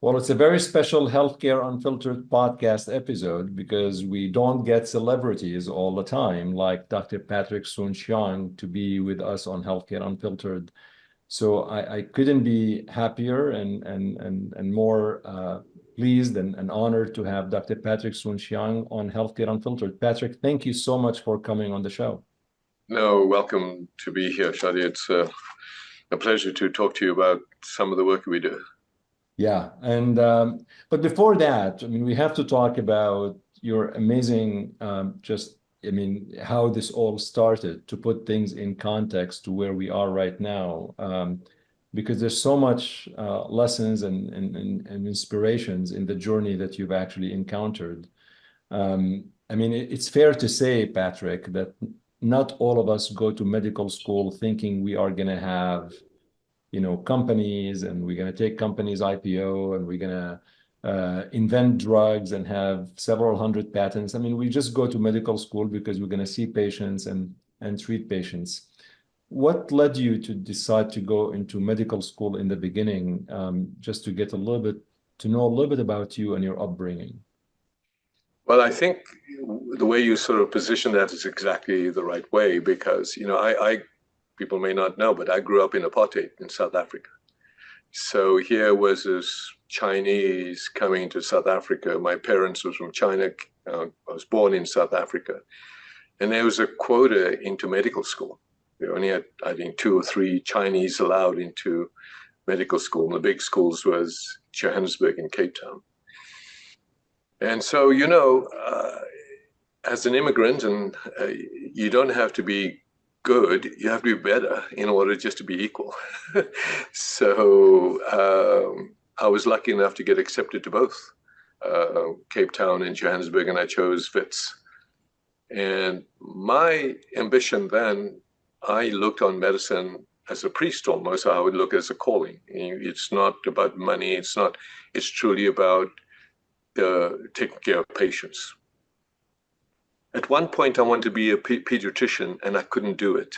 Well, it's a very special Healthcare Unfiltered podcast episode because we don't get celebrities all the time like Dr. Patrick Soon-Shiong to be with us on Healthcare Unfiltered. So I couldn't be happier and more pleased and honored to have Dr. Patrick Soon-Shiong on Healthcare Unfiltered. Patrick, thank you so much for coming on the show. No, welcome to be here, Shadi. It's a pleasure to talk to you about some of the work we do. Yeah, and but before that, I mean, we have to talk about your amazing, how this all started to put things in context to where we are right now, because there's so much lessons and inspirations in the journey that you've actually encountered. I mean, it's fair to say, Patrick, that not all of us go to medical school thinking we are going to have companies and we're going to take companies IPO and we're going to invent drugs and have several hundred patents. I mean, we just go to medical school because we're going to see patients and treat patients. What led you to decide to go into medical school in the beginning, just to get to know a little bit about you and your upbringing? Well, I think the way you sort of position that is exactly the right way because, people may not know, but I grew up in Apartheid in South Africa. So here was this Chinese coming to South Africa. My parents were from China. I was born in South Africa. And there was a quota into medical school. We only had, I think, 2 or 3 Chinese allowed into medical school. And the big schools was Johannesburg and Cape Town. And so, as an immigrant, and you don't have to be good, you have to be better in order just to be equal. So I was lucky enough to get accepted to both Cape Town and Johannesburg, and I chose Wits. And my ambition then, I looked on medicine as a priest almost. I would look as a calling. It's not about money. It's truly about taking care of patients. At one point, I wanted to be a pediatrician, and I couldn't do it.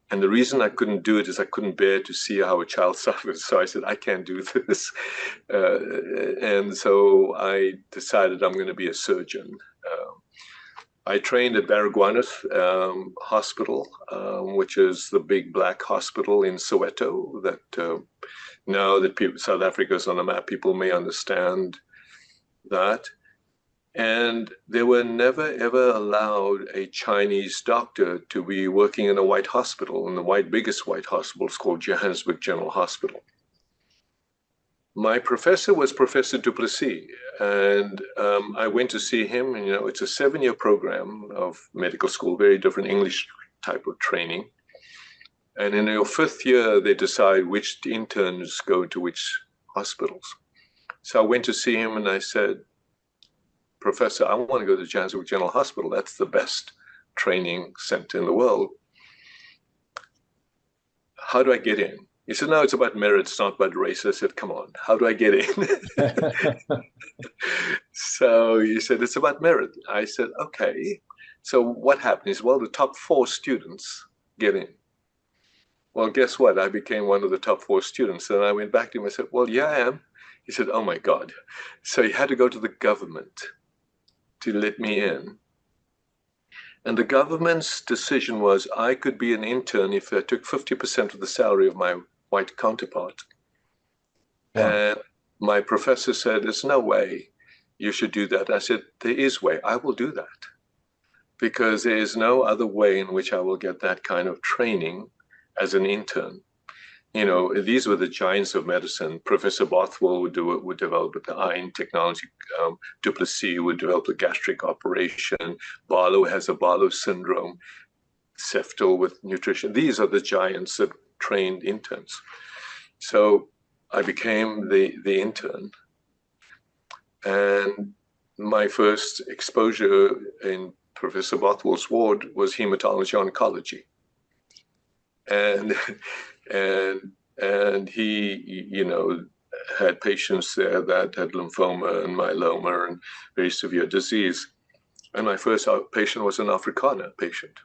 And the reason I couldn't do it is I couldn't bear to see how a child suffers. So I said, I can't do this. And so I decided I'm going to be a surgeon. I trained at Baragwanath Hospital, which is the big black hospital in Soweto that now that South Africa is on the map, people may understand that. And they were never, ever allowed a Chinese doctor to be working in a white hospital. And the biggest white hospital is called Johannesburg General Hospital. My professor was Professor Duplessis. And I went to see him. And, it's a 7-year program of medical school, very different English type of training. And in your 5th year, they decide which interns go to which hospitals. So I went to see him and I said, Professor, I want to go to Johannesburg General Hospital. That's the best training center in the world. How do I get in? He said, no, it's about merit. It's not about race. I said, come on, how do I get in? So he said, it's about merit. I said, okay. So what happened is, well, the top 4 students get in. Well, guess what? I became one of the top 4 students. And I went back to him and said, well, yeah, I am. He said, oh my God. So he had to go to the government to let me in. And the government's decision was I could be an intern if I took 50% of the salary of my white counterpart. Wow. And my professor said, there's no way you should do that. I said, there is way. I will do that. Because there is no other way in which I will get that kind of training as an intern. These were the giants of medicine. Professor Bothwell would develop the iron technology. Duplessis would develop the gastric operation. Barlow has a Barlow syndrome. Seftel with nutrition. These are the giants that trained interns. So I became the intern. And my first exposure in Professor Bothwell's ward was hematology oncology. And he, had patients there that had lymphoma and myeloma and very severe disease. And my first patient was an Afrikaner patient.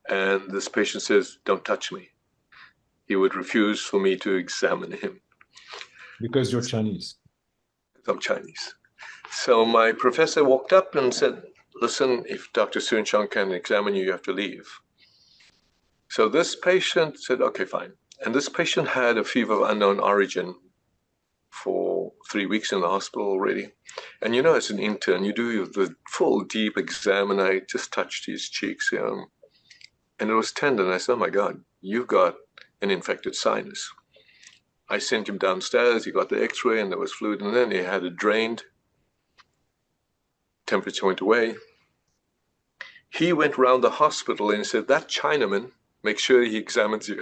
And this patient says, don't touch me. He would refuse for me to examine him. Because you're Chinese. I'm Chinese. So my professor walked up and said, listen, if Dr. Soon-Shiong can examine you, you have to leave. So this patient said, okay, fine. And this patient had a fever of unknown origin for 3 weeks in the hospital already. And you know, as an intern, you do the full deep exam, and I just touched his cheeks, and it was tender. And I said, oh my God, you've got an infected sinus. I sent him downstairs, he got the x-ray, and there was fluid, and then he had it drained. Temperature went away. He went around the hospital and said, that Chinaman, make sure he examines you.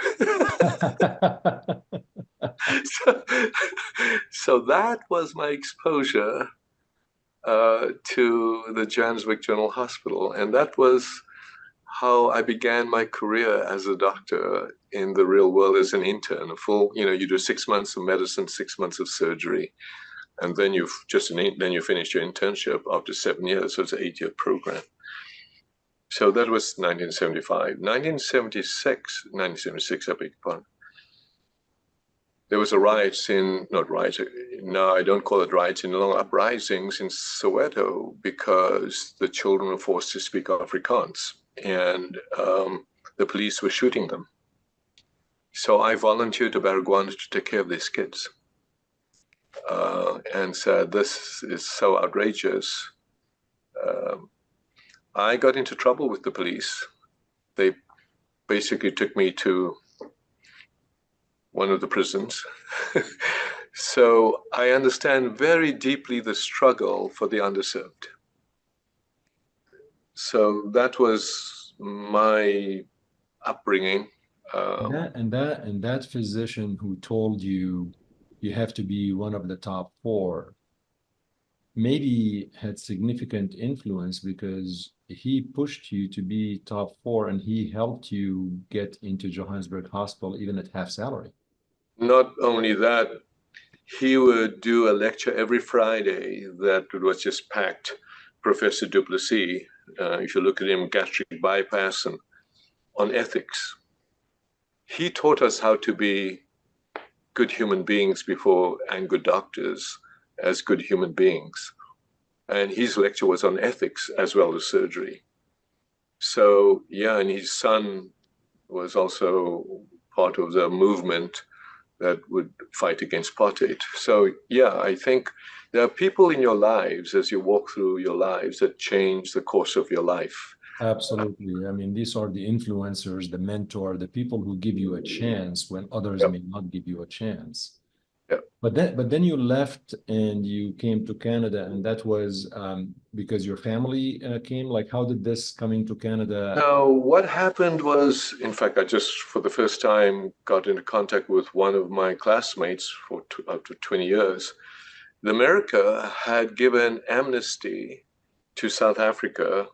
so that was my exposure to the Johannesburg General Hospital. And that was how I began my career as a doctor in the real world as an intern. A full, you do 6 months of medicine, 6 months of surgery, and then you finish your internship after 7 years. So it's an 8-year program. So that was 1975. 1976, I beg your pardon. There was a riots not riots, no, I don't call it riots, in long uprisings in Soweto because the children were forced to speak Afrikaans, and the police were shooting them. So I volunteered to Baragwanath to take care of these kids, and said, this is so outrageous. I got into trouble with the police. They basically took me to one of the prisons. So I understand very deeply the struggle for the underserved. So that was my upbringing. And that physician who told you you have to be one of the top 4 maybe had significant influence because he pushed you to be top 4 and he helped you get into Johannesburg Hospital even at half salary. Not only that, he would do a lecture every Friday that was just packed. Professor Duplessis, if you look at him, gastric bypass and on ethics. He taught us how to be good human beings before, and good doctors as good human beings. And his lecture was on ethics as well as surgery. So, yeah, and his son was also part of the movement that would fight against apartheid. So, yeah, I think there are people in your lives as you walk through your lives that change the course of your life. Absolutely. I mean, these are the influencers, the mentor, the people who give you a chance when others may not give you a chance. But then you left and you came to Canada, and that was because your family came. Like, how did this coming to Canada? Now, what happened was, in fact, I just for the first time got into contact with one of my classmates for up to 20 years. America had given amnesty to South Africa.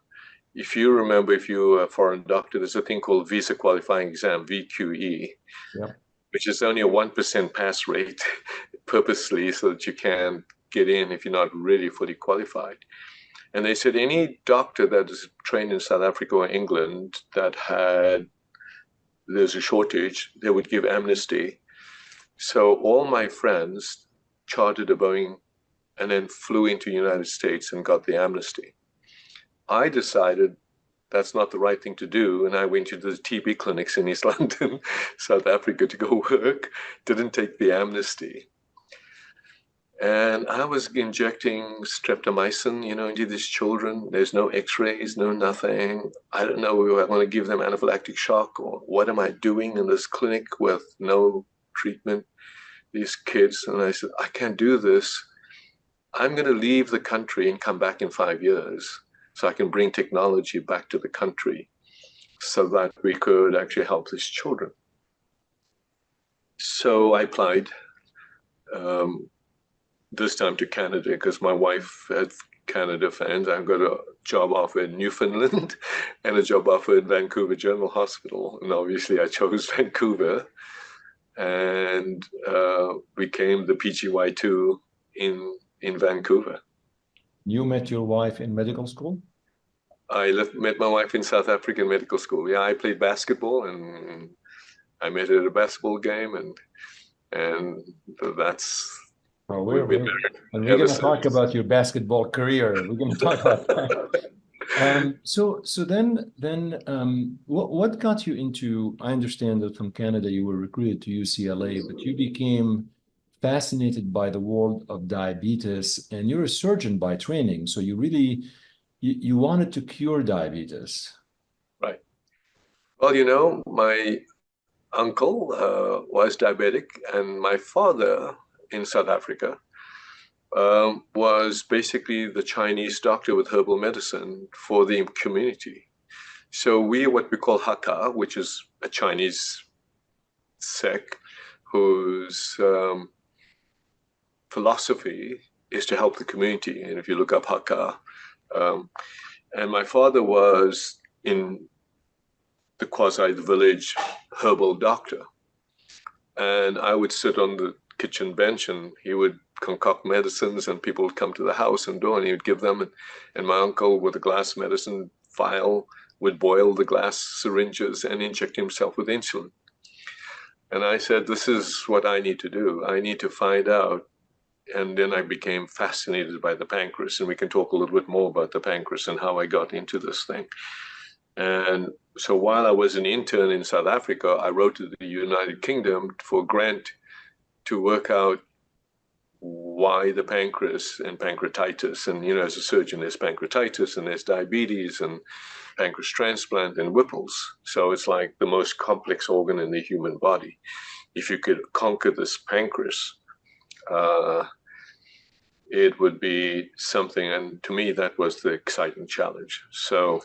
If you remember, if you're a foreign doctor, there's a thing called visa qualifying exam, VQE. Yeah. Which is only a 1% pass rate purposely so that you can get in if you're not really fully qualified. And they said any doctor that is trained in South Africa or England that there's a shortage, they would give amnesty. So all my friends chartered a Boeing and then flew into the United States and got the amnesty. I decided that's not the right thing to do. And I went to the TB clinics in East London, South Africa to go work, didn't take the amnesty. And I was injecting streptomycin, into these children. There's no x-rays, no nothing. I don't know if I want to give them anaphylactic shock or what am I doing in this clinic with no treatment, these kids. And I said, I can't do this. I'm going to leave the country and come back in 5 years. So I can bring technology back to the country so that we could actually help these children. So I applied this time to Canada because my wife had Canada fans. I got a job offer in Newfoundland and a job offer in Vancouver General Hospital. And obviously I chose Vancouver and became the PGY2 in Vancouver. You met your wife in medical school? I met my wife in South African medical school. Yeah, I played basketball and I met her at a basketball game, and that's Oh, We've been and we're ever going to talk since. about your basketball career. We're going to talk about that. So then, what got you into? I understand that from Canada you were recruited to UCLA, but you became fascinated by the world of diabetes, and you're a surgeon by training, so you really you wanted to cure diabetes. Right. Well, my uncle was diabetic, and my father in South Africa was basically the Chinese doctor with herbal medicine for the community. So we, what we call Hakka, which is a Chinese sect whose philosophy is to help the community. And if you look up Hakka, and my father was in the quasi-village herbal doctor. And I would sit on the kitchen bench and he would concoct medicines and people would come to the house and do, and he would give them. And my uncle with a glass medicine vial would boil the glass syringes and inject himself with insulin. And I said, this is what I need to do. I need to find out. And then I became fascinated by the pancreas. And we can talk a little bit more about the pancreas and how I got into this thing. And so while I was an intern in South Africa, I wrote to the United Kingdom for a grant to work out why the pancreas and pancreatitis. And, as a surgeon, there's pancreatitis and there's diabetes and pancreas transplant and Whipple's. So it's like the most complex organ in the human body. If you could conquer this pancreas, it would be something. And to me, that was the exciting challenge. So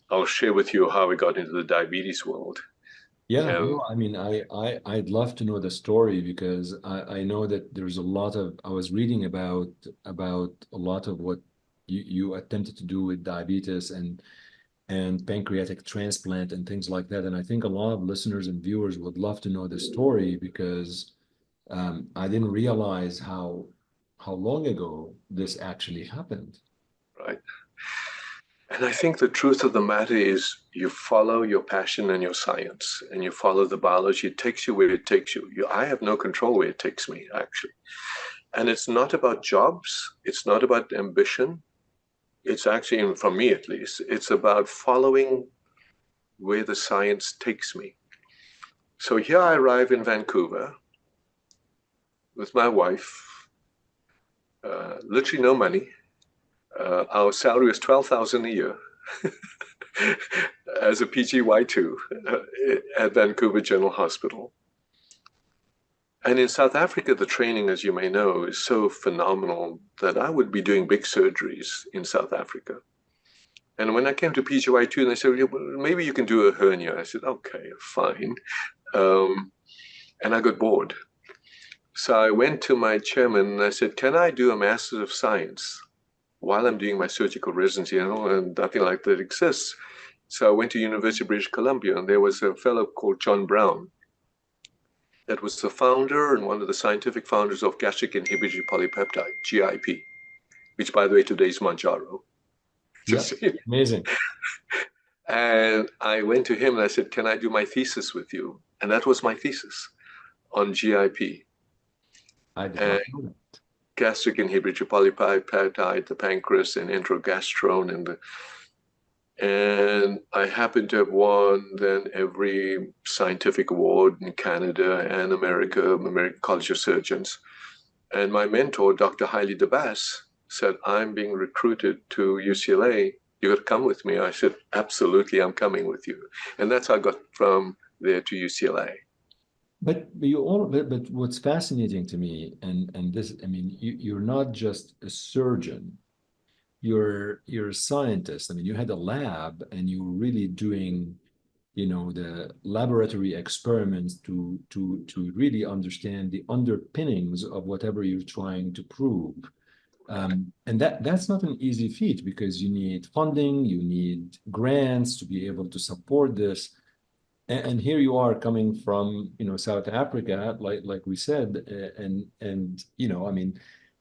I'll share with you how I got into the diabetes world. Yeah, And no, I mean, I'd love to know the story because I know that there's a lot of, I was reading about a lot of what you attempted to do with diabetes and pancreatic transplant and things like that. And I think a lot of listeners and viewers would love to know the story because I didn't realize how long ago this actually happened. right. And I think the truth of the matter is you follow your passion and your science and you follow the biology. It takes you where it takes you. I have no control where it takes me, actually. And it's not about jobs. It's not about ambition. It's actually, for me at least, it's about following where the science takes me. So here I arrive in Vancouver with my wife, literally no money. Our salary was $12,000 a year as a PGY2 at Vancouver General Hospital. And in South Africa, the training, as you may know, is so phenomenal that I would be doing big surgeries in South Africa. And when I came to PGY2, they said, well, maybe you can do a hernia. I said, okay, fine. And I got bored. So I went to my chairman and I said, can I do a Master's of Science while I'm doing my surgical residency? And nothing like that exists. So I went to University of British Columbia, and there was a fellow called John Brown that was the founder and one of the scientific founders of gastric inhibitory polypeptide, GIP, which, by the way, today is Manjaro. Yeah, amazing. And I went to him and I said, can I do my thesis with you? And that was my thesis on GIP. I did not know that. Gastric inhibitory polypeptide, the pancreas, and enterogastrone, and I happened to have won then every scientific award in Canada and American College of Surgeons. And my mentor, Dr. Haile Debas, said, I'm being recruited to UCLA. You got to come with me. I said, absolutely, I'm coming with you. And that's how I got from there to UCLA. But what's fascinating to me, and this, I mean, you're not just a surgeon, you're a scientist. I mean, you had a lab and you were really doing, the laboratory experiments to really understand the underpinnings of whatever you're trying to prove. And that's not an easy feat because you need funding, you need grants to be able to support this. And here you are coming from, South Africa, like we said, and I mean,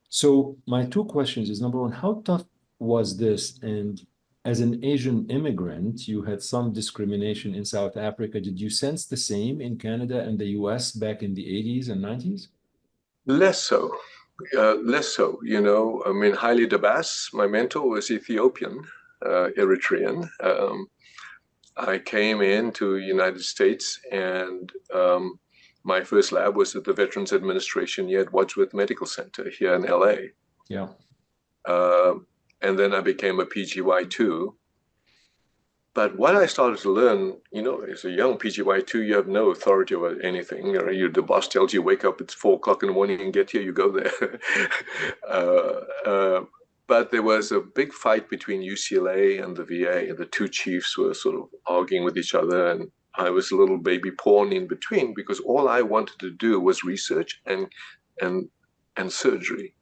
so my two questions is number one, how tough was this? And as an Asian immigrant, you had some discrimination in South Africa. Did you sense the same in Canada and the US back in the 80s and 90s? Less so. Less so, you know. I mean, Haile Debas, my mentor, was Ethiopian, Eritrean. I came into the United States, and my first lab was at the Veterans Administration here at Wadsworth Medical Center here in LA. Yeah. And then I became a PGY2. But what I started to learn, you know, as a young PGY2, you have no authority over anything. You know, the boss tells you, wake up, it's 4 o'clock in the morning and get here, you go there. But there was a big fight between UCLA and the VA, and the two chiefs were sort of arguing with each other. And I was a little baby pawn in between, because all I wanted to do was research and surgery.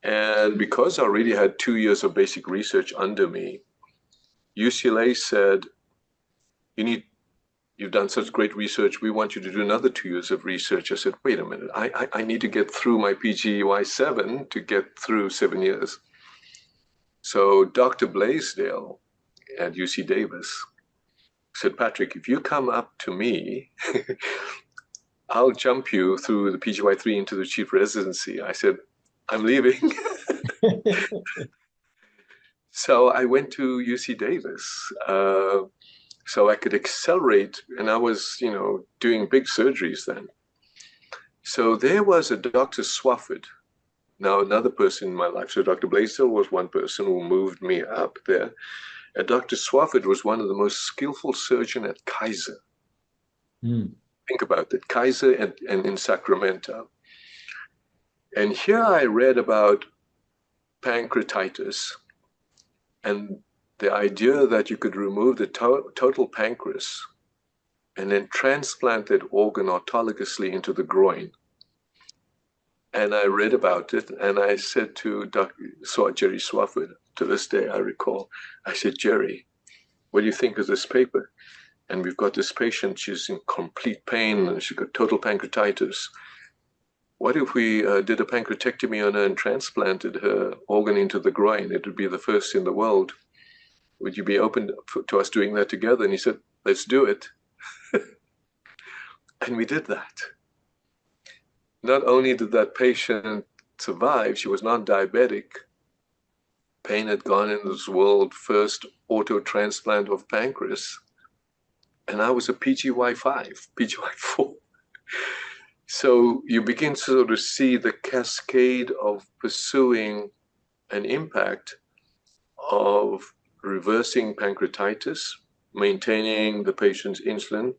And because I already had 2 years of basic research under me, UCLA said, you've done such great research, we want you to do another 2 years of research. I said, wait a minute, I need to get through my PGY7 to get through 7 years. So Dr. Blaisdell at UC Davis said, Patrick, if you come up to me, I'll jump you through the PGY3 into the chief residency. I said, I'm leaving. So I went to UC Davis, so I could accelerate, and I was, you know, doing big surgeries then. So there was a Dr. Swafford, now another person in my life. So Dr. Blaisdell was one person who moved me up there. And Dr. Swafford was one of the most skillful surgeons at Kaiser. Think about it, Kaiser and in Sacramento. And here I read about pancreatitis, and the idea that you could remove the total pancreas and then transplant that organ autologously into the groin. And I read about it, and I said to Jerry Swafford, to this day I recall, I said, Jerry, what do you think of this paper? And we've got this patient, she's in complete pain, and she's got total pancreatitis. What if we did a pancreatectomy on her and transplanted her organ into the groin? It would be the first in the world. Would you be open to us doing that together? And he said, let's do it. And we did that. Not only did that patient survive, she was non-diabetic. Pain had gone into this world, first auto transplant of pancreas. And I was a PGY5, PGY4. So you begin to sort of see the cascade of pursuing an impact of reversing pancreatitis, maintaining the patient's insulin.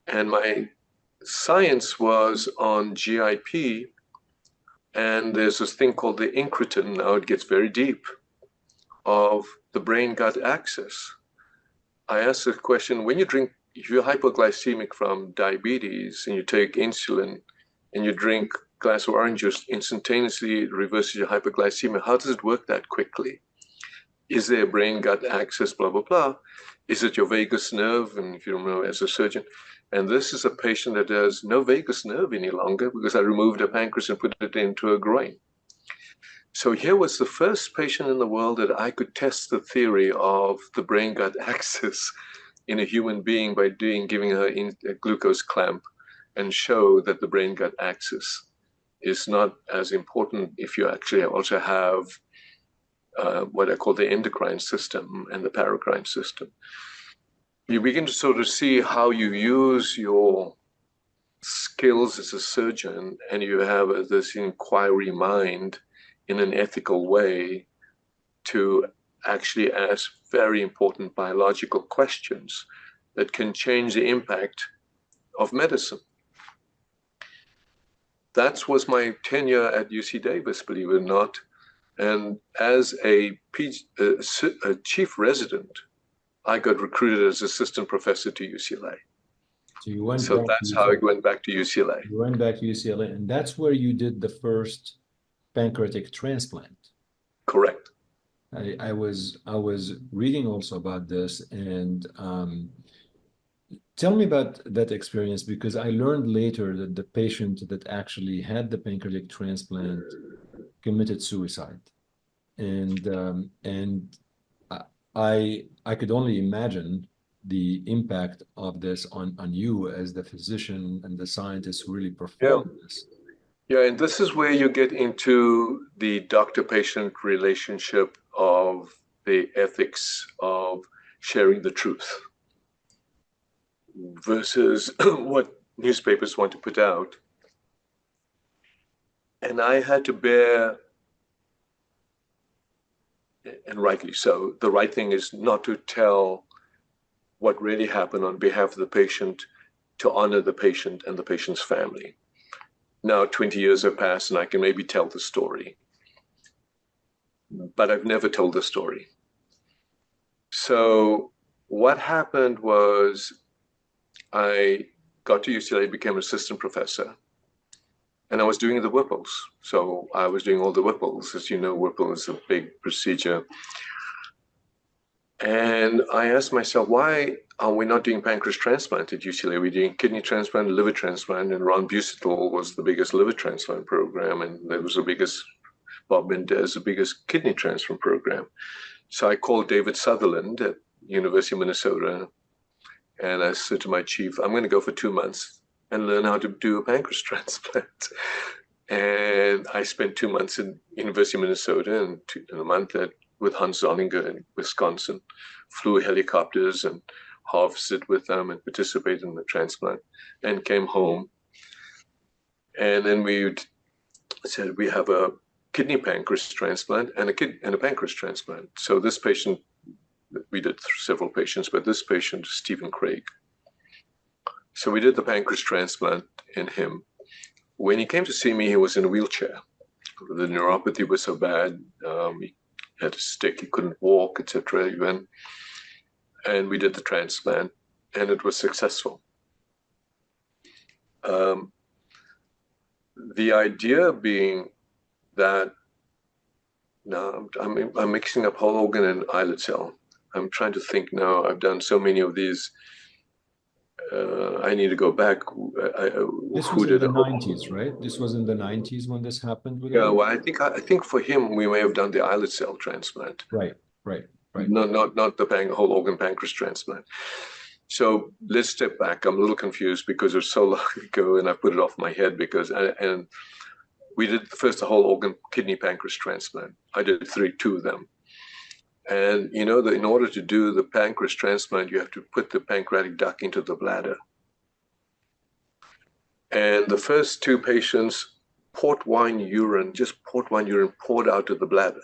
And my science was on GIP, and there's this thing called the incretin, now it gets very deep, of the brain-gut axis. I asked the question, when you drink, if you're hypoglycemic from diabetes and you take insulin and you drink a glass of orange juice, instantaneously it reverses your hypoglycemia. How does it work that quickly? Is there a brain-gut axis, blah, blah, blah? Is it your vagus nerve? And if you don't know, as a surgeon, and this is a patient that has no vagus nerve any longer because I removed a pancreas and put it into a groin. So here was the first patient in the world that I could test the theory of the brain-gut axis in a human being by giving her a glucose clamp and show that the brain-gut axis is not as important if you actually also have what I call the endocrine system and the paracrine system. You begin to sort of see how you use your skills as a surgeon, and you have this inquiry mind in an ethical way to actually ask very important biological questions that can change the impact of medicine. That was my tenure at UC Davis, believe it or not. And as a chief resident, I got recruited as assistant professor to UCLA. So that's how I went back to UCLA. You went back to UCLA, and that's where you did the first pancreatic transplant. Correct. I was reading also about this, and tell me about that experience, because I learned later that the patient that actually had the pancreatic transplant committed suicide, and I could only imagine the impact of this on you as the physician and the scientist who really performed this. Yeah, and this is where you get into the doctor-patient relationship of the ethics of sharing the truth versus what newspapers want to put out. And I had to bear, and rightly so, the right thing is not to tell what really happened on behalf of the patient, to honor the patient and the patient's family. Now 20 years have passed and I can maybe tell the story, but I've never told the story. So what happened was I got to UCLA, became an assistant professor, and I was doing the Whipples. So I was doing all the Whipples. As you know, Whipple is a big procedure. And I asked myself, why are we not doing pancreas transplant at UCLA? We're doing kidney transplant, liver transplant, and Ron Busuttil was the biggest liver transplant program, and there was the biggest, Bob Mendez, the biggest kidney transplant program. So I called David Sutherland at University of Minnesota, and I said to my chief, I'm going to go for 2 months and learn how to do a pancreas transplant. And I spent 2 months in University of Minnesota and a month with Hans Zollinger in Wisconsin, flew helicopters and harvested with them and participated in the transplant, and came home. And then we said, we have a kidney pancreas transplant and a pancreas transplant. So this patient, we did several patients, but this patient, Stephen Craig. So we did the pancreas transplant in him. When he came to see me, he was in a wheelchair. The neuropathy was so bad, he had a stick, he couldn't walk, etc. Even, and we did the transplant, and it was successful. The idea being that now I'm mixing up whole organ and islet cell. I'm trying to think now. I've done so many of these. I need to go back. This was in the 90s, right? This was in the 90s when this happened with Yeah, well, I think for him we may have done the islet cell transplant. Right. Not the whole organ pancreas transplant. So let's step back. I'm a little confused because it was so long ago, and I put it off my head because and we did first the whole organ kidney pancreas transplant. I did two of them. And you know that in order to do the pancreas transplant, you have to put the pancreatic duct into the bladder. And the first two patients, just port wine urine poured out of the bladder.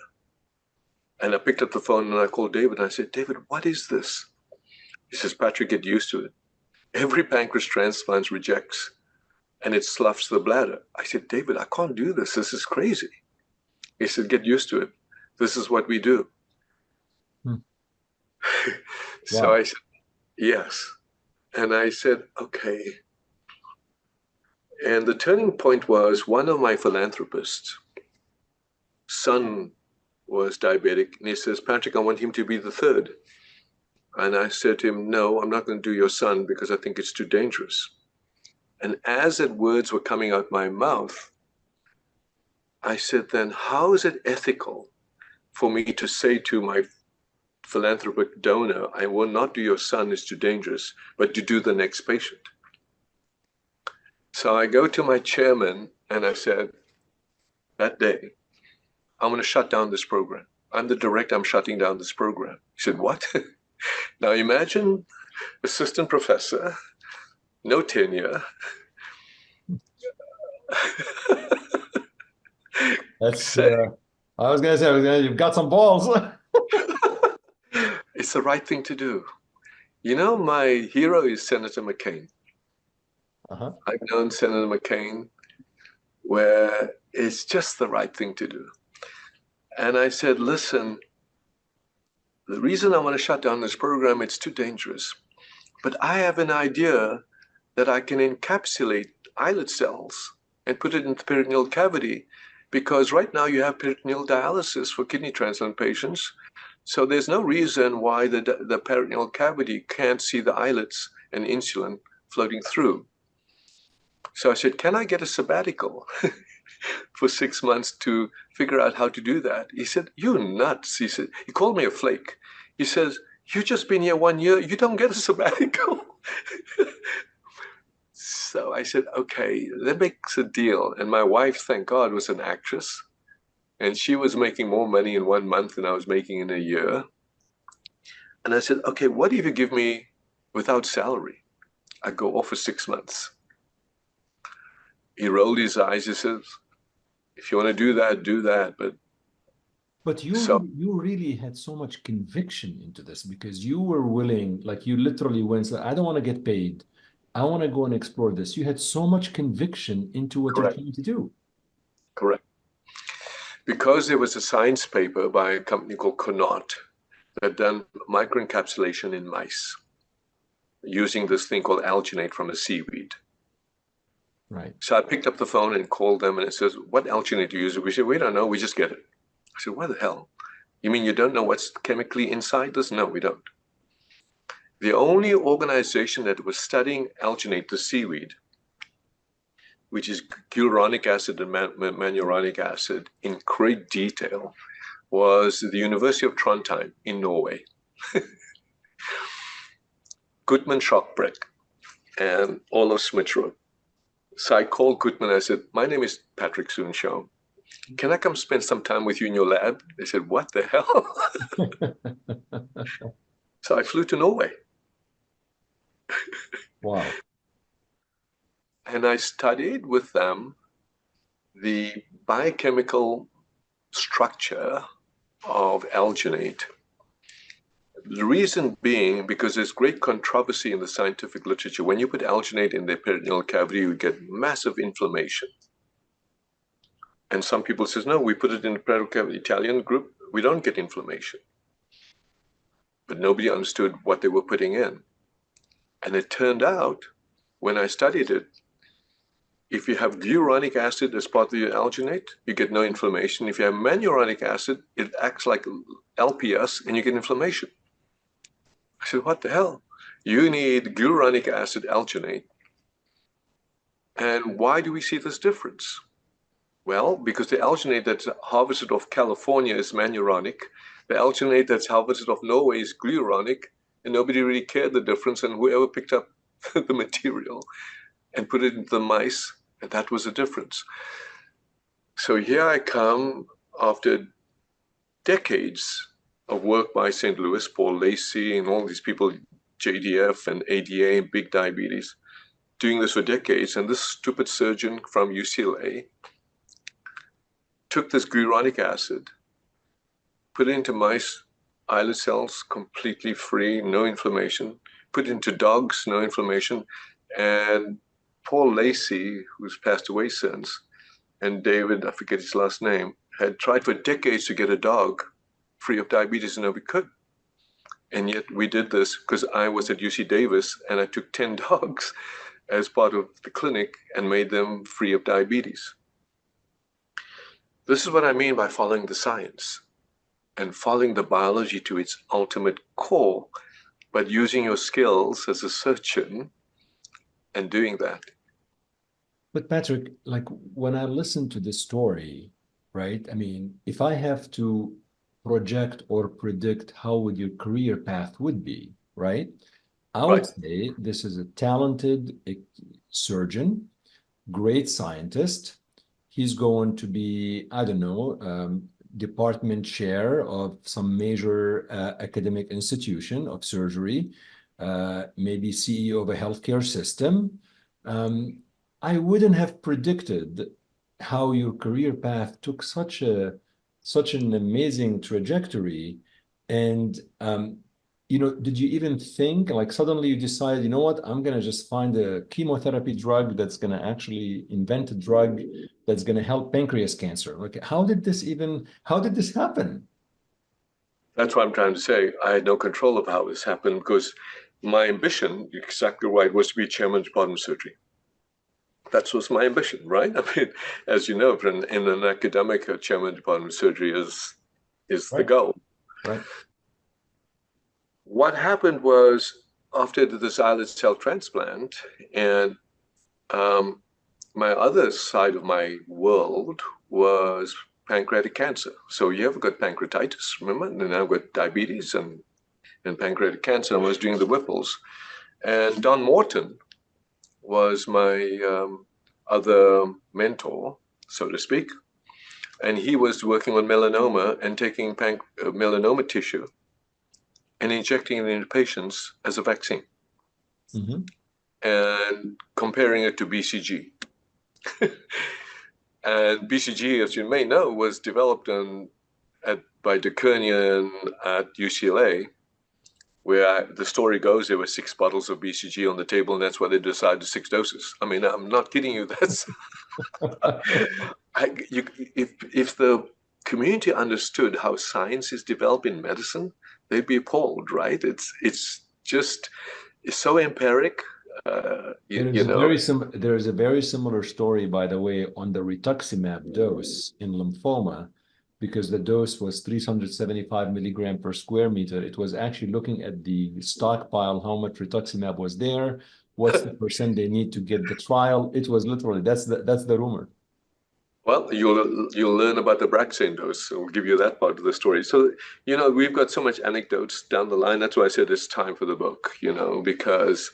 And I picked up the phone and I called David and I said, David, what is this? He says, Patrick, get used to it. Every pancreas transplant rejects and it sloughs the bladder. I said, David, I can't do this. This is crazy. He said, get used to it. This is what we do. So Wow. I said, yes. And I said, okay. And the turning point was one of my philanthropists' son was diabetic. And he says, Patrick, I want him to be the third. And I said to him, no, I'm not going to do your son because I think it's too dangerous. And as that words were coming out my mouth, I said, then how is it ethical for me to say to my philanthropic donor, I will not do your son, it's too dangerous, but to do the next patient? So I go to my chairman and I said, that day, I'm going to shut down this program. I'm the director, I'm shutting down this program. He said, what? Now imagine assistant professor, no tenure. That's, I was going to say, you've got some balls. It's the right thing to do. You know, my hero is Senator McCain. I've known Senator McCain where it's just the right thing to do. And I said, listen, the reason I want to shut down this program, it's too dangerous. But I have an idea that I can encapsulate islet cells and put it in the peritoneal cavity, because right now you have peritoneal dialysis for kidney transplant patients. So there's no reason why the peritoneal cavity can't see the islets and insulin floating through. So I said, can I get a sabbatical for 6 months to figure out how to do that? He said, you're nuts. He said, he called me a flake. He says, you've just been here 1 year. You don't get a sabbatical. So I said, okay, that makes a deal. And my wife, thank God, was an actress. And she was making more money in 1 month than I was making in a year. And I said, okay, what if you give me without salary? I go off for 6 months. He rolled his eyes. He says, if you want to do that, do that. But So you really had so much conviction into this because you were willing, like you literally went, I don't want to get paid. I want to go and explore this. You had so much conviction into what you're correct, trying to do. correct. Because there was a science paper by a company called Connaught that had done microencapsulation in mice using this thing called alginate from a seaweed. Right. So I picked up the phone and called them, and it says, what alginate do you use? We said, we don't know, we just get it. I said, what the hell? You mean you don't know what's chemically inside this? No, we don't. The only organization that was studying alginate, the seaweed, which is hyaluronic acid and manuronic acid in great detail, was the University of Trondheim in Norway. Gutmann Schockbrek and Olav Smithrow. So I called Gutmann. I said, my name is Patrick Soon-Shiong. Can I come spend some time with you in your lab? They said, what the hell? So I flew to Norway. Wow. And I studied with them the biochemical structure of alginate. The reason being because there's great controversy in the scientific literature. When you put alginate in the peritoneal cavity, you get massive inflammation. And some people says, no, we put it in the peritoneal cavity. Italian group, we don't get inflammation. But nobody understood what they were putting in. And it turned out, when I studied it, if you have glucuronic acid as part of your alginate, you get no inflammation. If you have manuronic acid, it acts like LPS and you get inflammation. I said, what the hell? You need glucuronic acid alginate. And why do we see this difference? Well, because the alginate that's harvested off California is manuronic. The alginate that's harvested off Norway is glucuronic, and nobody really cared the difference. And whoever picked up the material and put it into the mice, and that was the difference. So here I come after decades of work by St. Louis, Paul Lacey, and all these people, JDF and ADA and big diabetes, doing this for decades. And this stupid surgeon from UCLA took this glucuronic acid, put it into mice islet cells, completely free, no inflammation, put it into dogs, no inflammation. And Paul Lacey, who's passed away since, and David, I forget his last name, had tried for decades to get a dog free of diabetes, and nobody could. And yet we did this because I was at UC Davis and I took 10 dogs as part of the clinic and made them free of diabetes. This is what I mean by following the science and following the biology to its ultimate core, but using your skills as a surgeon and doing that. But Patrick, like when I listen to this story, right? I mean, if I have to project or predict how would your career path would be, right? I would say this is a talented surgeon, great scientist. He's going to be, I don't know, department chair of some major academic institution of surgery, maybe CEO of a healthcare system. I wouldn't have predicted how your career path took such an amazing trajectory. And did you even think like suddenly you decide, you know what, I'm gonna just find a chemotherapy drug that's gonna actually invent a drug that's gonna help pancreas cancer? Like, how did this happen? That's what I'm trying to say. I had no control of how this happened because my ambition, exactly right, was to be chairman of department of surgery. That was my ambition, right? I mean, as you know, in an academic, chairman of department of surgery is Right. the goal. Right. What happened was after this islet cell transplant, and my other side of my world was pancreatic cancer. So you ever got pancreatitis, remember? And then I've got diabetes and pancreatic cancer. I was doing the Whipples. And Don Morton, was my other mentor, so to speak. And he was working on melanoma and taking melanoma tissue and injecting it into patients as a vaccine and comparing it to BCG. And BCG, as you may know, was developed by de Kernion at UCLA, where the story goes there were 6 bottles of BCG on the table, and that's why they decided 6 doses. I mean, I'm not kidding you. That's if the community understood how science is developed in medicine, they'd be appalled, right? It's so empiric. There is a very similar story, by the way, on the rituximab dose in lymphoma, because the dose was 375 milligram per square meter. It was actually looking at the stockpile, how much rituximab was there, what's the percent they need to get the trial. It was literally, that's the rumor. Well, you'll learn about the Abraxane dose. I'll give you that part of the story. So, we've got so much anecdotes down the line. That's why I said it's time for the book, because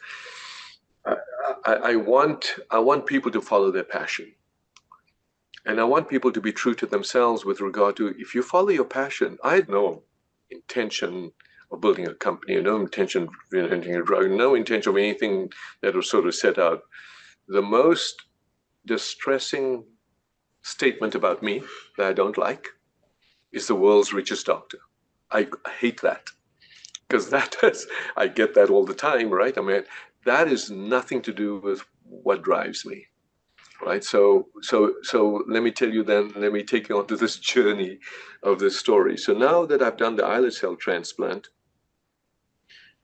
I want people to follow their passion. And I want people to be true to themselves with regard to, if you follow your passion. I had no intention of building a company, no intention of inventing a drug, no intention of anything that was sort of set out. The most distressing statement about me that I don't like is the world's richest doctor. I hate that, because I get that all the time, right? I mean, that is nothing to do with what drives me, right? So let me tell you then, let me take you on to this journey of this story. So now that I've done the islet cell transplant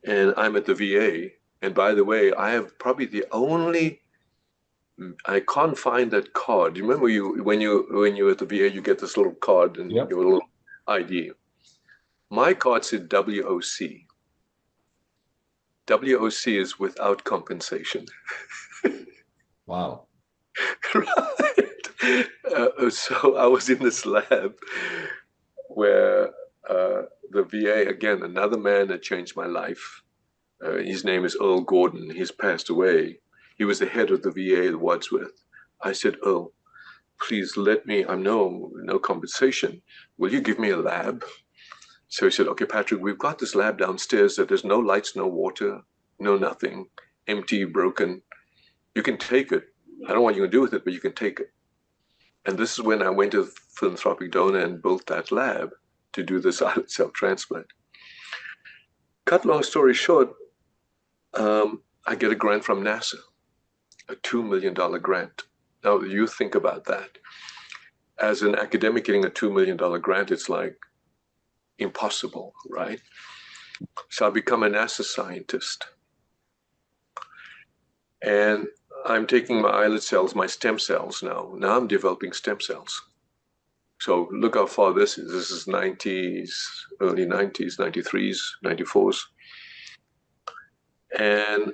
and I'm at the VA, and by the way, I have probably the only, I can't find that card. You remember when you're at the VA, you get this little card and your little ID. My card said WOC. WOC is without compensation. Wow. Right. So I was in this lab where the VA, again, another man that changed my life. His name is Earl Gordon. He's passed away. He was the head of the VA at Wadsworth. I said, Earl, please let me, I'm no compensation. Will you give me a lab? So he said, okay, Patrick, we've got this lab downstairs that there's no lights, no water, no nothing, empty, broken. You can take it. I don't know what you're going to do with it, but you can take it. And this is when I went to philanthropic donor and built that lab to do this islet cell transplant. Cut long story short, I get a grant from NASA, a $2 million grant. Now, you think about that. As an academic getting a $2 million grant, it's like impossible, right? So I become a NASA scientist. And I'm taking my islet cells, my stem cells now. Now I'm developing stem cells. So look how far this is. This is 90s, early 90s, 93s, 94s. And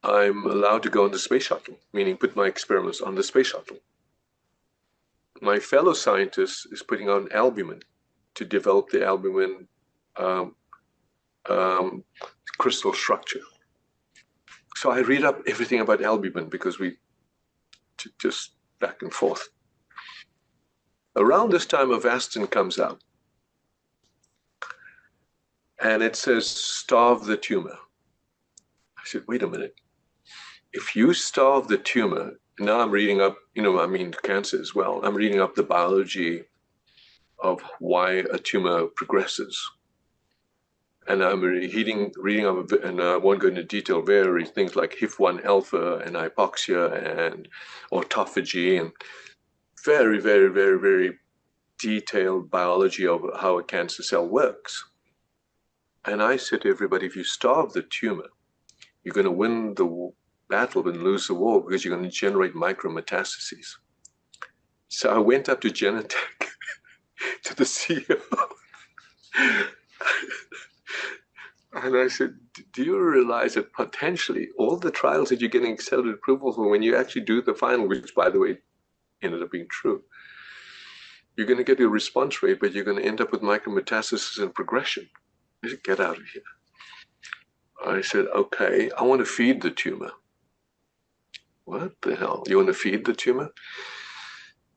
I'm allowed to go on the space shuttle, meaning put my experiments on the space shuttle. My fellow scientist is putting on albumin to develop the albumin crystal structure. So I read up everything about albumin because we just back and forth. Around this time, Avastin comes out. And it says, starve the tumor. I said, wait a minute. If you starve the tumor, now I'm reading up, cancer as well. I'm reading up the biology of why a tumor progresses. And I'm reading up, and I won't go into detail, various things like HIF1 alpha and hypoxia and autophagy, and very, very, very, very detailed biology of how a cancer cell works. And I said to everybody, if you starve the tumor, you're going to win the battle and lose the war because you're going to generate micrometastases. So I went up to Genentech, to the CEO, and I said, do you realize that potentially all the trials that you're getting accelerated approval for, when you actually do the final, which by the way ended up being true, you're going to get a response rate, but you're going to end up with micrometastasis and progression. I said, get out of here. I said, okay, I want to feed the tumor. what the hell? You want to feed the tumor?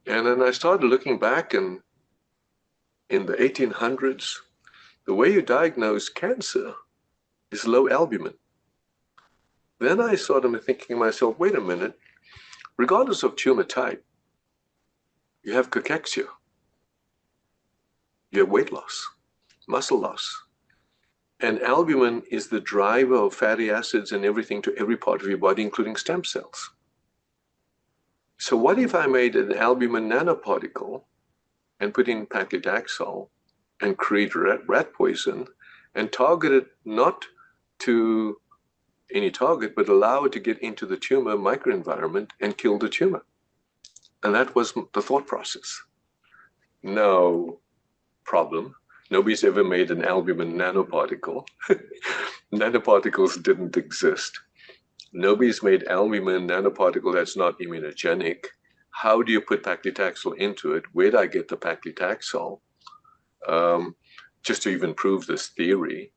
And then I started looking back, and in the 1800s, the way you diagnose cancer is low albumin. Then I started thinking to myself, wait a minute, regardless of tumor type, you have cachexia, you have weight loss, muscle loss. And albumin is the driver of fatty acids and everything to every part of your body, including stem cells. So what if I made an albumin nanoparticle and put in paclitaxel and create rat poison and target it not to any target, but allow it to get into the tumor microenvironment and kill the tumor? And that was the thought process. No problem. Nobody's ever made an albumin nanoparticle. Nanoparticles didn't exist. Nobody's made albumin nanoparticle that's not immunogenic. How do you put paclitaxel into it? Where do I get the paclitaxel? Just to even prove this theory.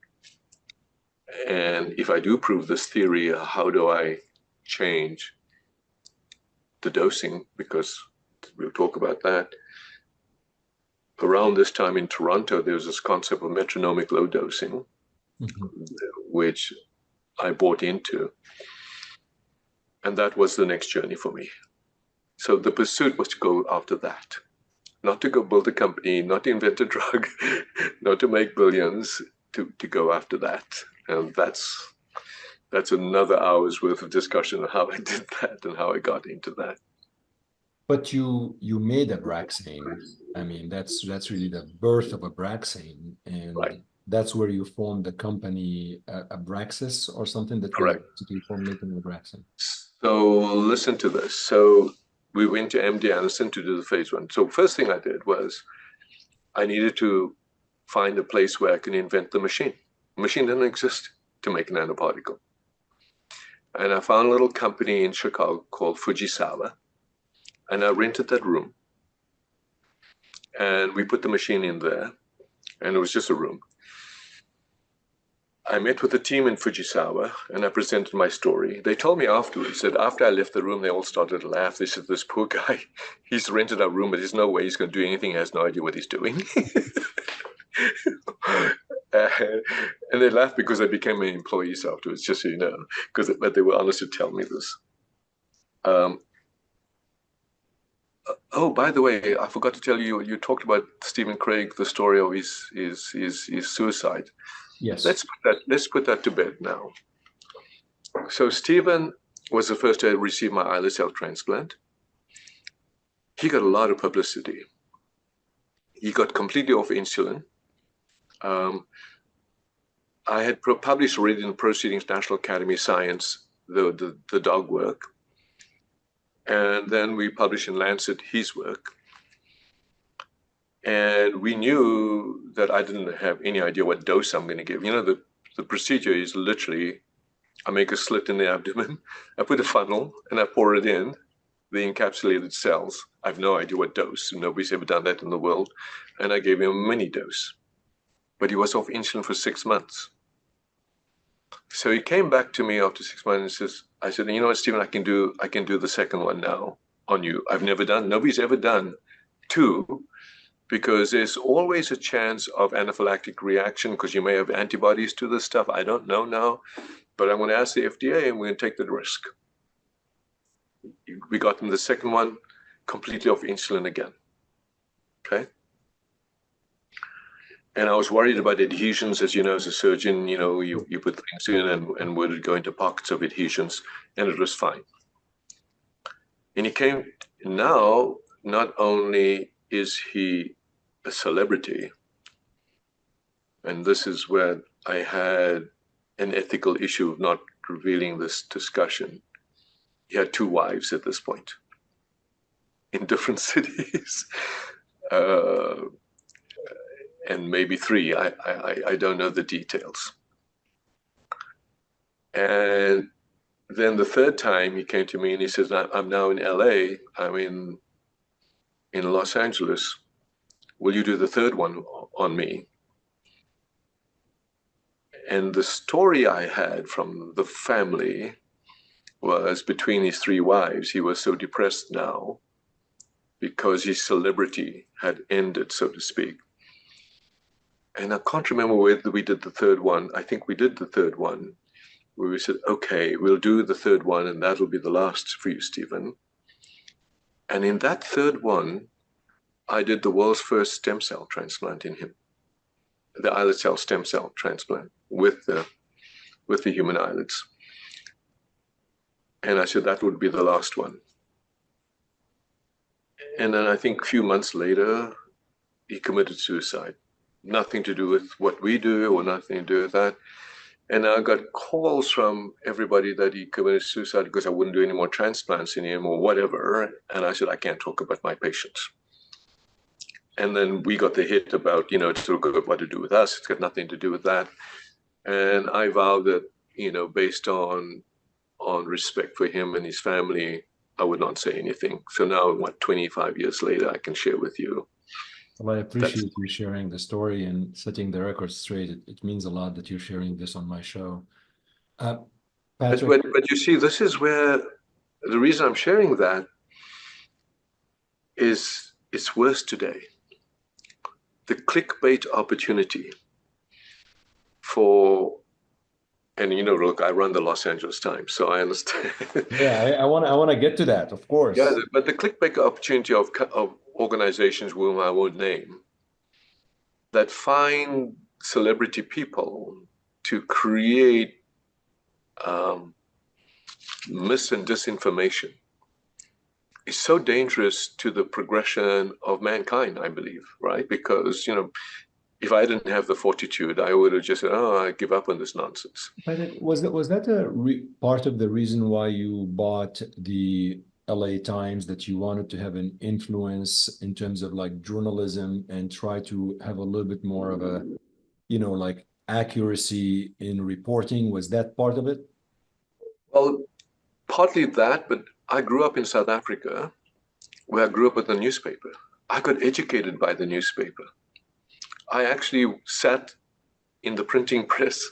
And if I do prove this theory, how do I change the dosing? Because we'll talk about that. Around this time in Toronto, there was this concept of metronomic low dosing, which I bought into. And that was the next journey for me. So the pursuit was to go after that, not to go build a company, not to invent a drug, not to make billions, to go after that. And that's another hour's worth of discussion on how I did that and how I got into that. But you made Abraxane. I mean, that's really the birth of Abraxane, and right. That's where you formed the company Abraxis or something that Correct. was formulating Abraxane. So listen to this. So we went to MD Anderson to do the phase 1. So first thing I did was I needed to find a place where I can invent the machine. The machine didn't exist to make a nanoparticle. And I found a little company in Chicago called Fujisawa. And I rented that room. And we put the machine in there. And it was just a room. I met with the team in Fujisawa and I presented my story. They told me afterwards that after I left the room, they all started to laugh. They said, this poor guy, he's rented a room, but there's no way he's going to do anything. He has no idea what he's doing. And they laughed because they became my employees afterwards, just so you know, but they were honest to tell me this. Oh, by the way, I forgot to tell you, you talked about Stephen Craig, the story of his suicide. Yes. Let's put that to bed now. So Stephen was the first to receive my islet cell transplant. He got a lot of publicity. He got completely off insulin. I had published already in Proceedings National Academy of Science the dog work. And then we published in Lancet his work. And we knew that I didn't have any idea what dose I'm going to give. You know, the procedure is literally, I make a slit in the abdomen, I put a funnel, and I pour it in, the encapsulated cells. I have no idea what dose. Nobody's ever done that in the world. And I gave him a mini dose. But he was off insulin for 6 months. So he came back to me after 6 months and says, I said, you know what, Stephen, I can do the second one now on you. Nobody's ever done 2, because there's always a chance of anaphylactic reaction because you may have antibodies to this stuff. I don't know now, but I'm going to ask the FDA and we're going to take the risk. We got them the second one completely off insulin again. Okay. And I was worried about adhesions, as you know, as a surgeon, you know, you put things in and would it go into pockets of adhesions, and it was fine. And he came, now, not only is he a celebrity, and this is where I had an ethical issue of not revealing this discussion. He had 2 wives at this point in different cities. And maybe 3, I don't know the details. And then the third time he came to me and he says, I'm now in LA, I'm in Los Angeles. Will you do the third one on me? And the story I had from the family was between his three wives, he was so depressed now because his celebrity had ended, so to speak. And I can't remember whether we did the third one. I think we did the third one, where we said, okay, we'll do the third one, and that'll be the last for you, Stephen. And in that third one, I did the world's first stem cell transplant in him, the islet cell stem cell transplant with the human islets. And I said that would be the last one. And then I think a few months later, he committed suicide. Nothing to do with what we do or nothing to do with that. And I got calls from everybody that he committed suicide because I wouldn't do any more transplants in him or whatever. And I said, I can't talk about my patients. And then we got the hit about, it's all got what to do with us. It's got nothing to do with that. And I vowed that, based on respect for him and his family, I would not say anything. So now, 25 years later, I can share with you. Well, I appreciate you sharing the story and setting the record straight. It means a lot that you're sharing this on my show. Patrick. But you see, this is where the reason I'm sharing that is it's worse today. The clickbait opportunity for, and look, I run the Los Angeles Times, so I understand. Yeah, I want to get to that, of course. Yeah, but the clickbait opportunity of organizations whom I won't name that find celebrity people to create mis and disinformation is so dangerous to the progression of mankind, I believe, right? Because, if I didn't have the fortitude, I would have just said, I give up on this nonsense. But was that a part of the reason why you bought the LA Times, that you wanted to have an influence in terms of like journalism and try to have a little bit more of a, like accuracy in reporting? Was that part of it? Well, partly that, but I grew up in South Africa, where I grew up with the newspaper. I got educated by the newspaper. I actually sat in the printing press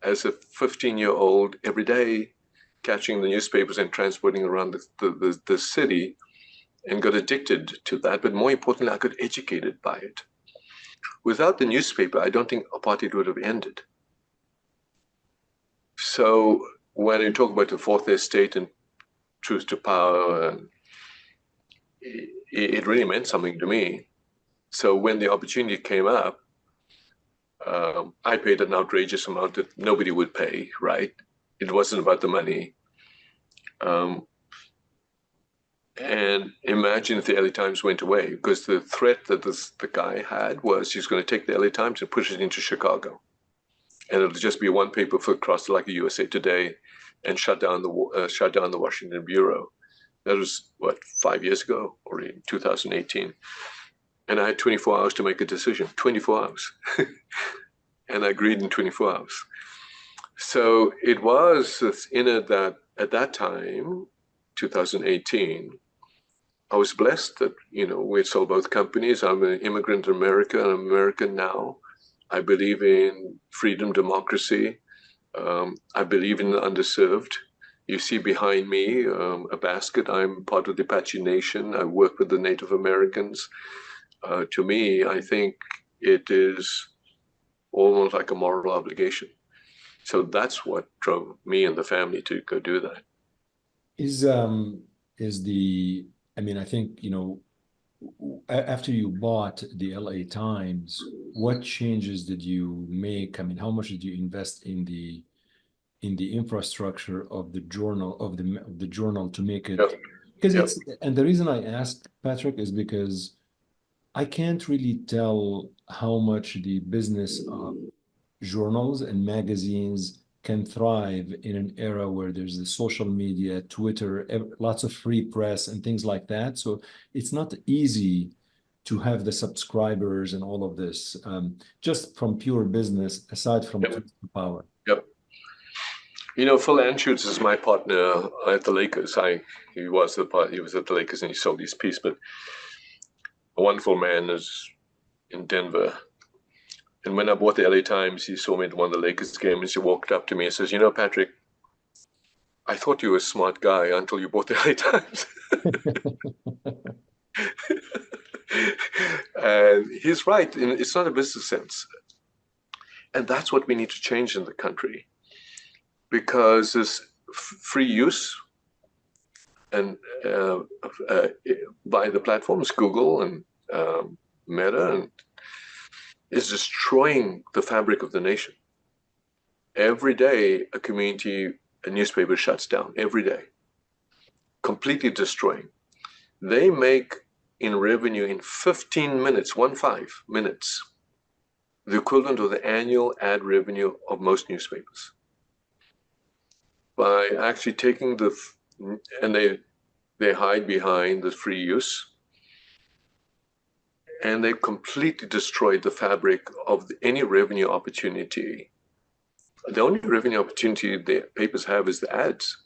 as a 15-year-old every day, catching the newspapers and transporting around the city, and got addicted to that. But more importantly, I got educated by it. Without the newspaper, I don't think apartheid would have ended. So when you talk about the fourth estate and truth to power, it really meant something to me. So when the opportunity came up, I paid an outrageous amount that nobody would pay, right? It wasn't about the money. And imagine if the LA Times went away, because the threat that the guy had was he's going to take the LA Times and push it into Chicago. And it'll just be one paper for across like a USA Today, and shut down the Washington Bureau. That was, 5 years ago, or in 2018. And I had 24 hours to make a decision, 24 hours. And I agreed in 24 hours. So it was in it that at that time, 2018, I was blessed that, we had sold both companies. I'm an immigrant in America, and I'm American now. I believe in freedom, democracy. I believe in the underserved. You see behind me a basket. I'm part of the Apache Nation. I work with the Native Americans. To me, I think it is almost like a moral obligation. So that's what drove me and the family to go do that. I think, after you bought the LA Times, what changes did you make? How much did you invest in the infrastructure of the journal to make it? Because and the reason I asked, Patrick, is because I can't really tell how much the business of journals and magazines can thrive in an era where there's the social media, Twitter, lots of free press and things like that. So it's not easy to have the subscribers and all of this, just from pure business, aside from power. Yep. Phil Anschutz is my partner at the Lakers. He was at the Lakers and he sold his piece, but a wonderful man is in Denver. And when I bought the LA Times, he saw me at one of the Lakers games. He walked up to me and says, Patrick, I thought you were a smart guy until you bought the LA Times. And he's right. It's not a business sense. And that's what we need to change in the country, because this free use and by the platforms, Google and Meta, and is destroying the fabric of the nation. Every day, a newspaper shuts down. Every day, completely destroying. They make in revenue in 15 minutes, 15 minutes, the equivalent of the annual ad revenue of most newspapers. By actually taking and they hide behind the free use, and they've completely destroyed the fabric of any revenue opportunity. The only revenue opportunity the papers have is the ads.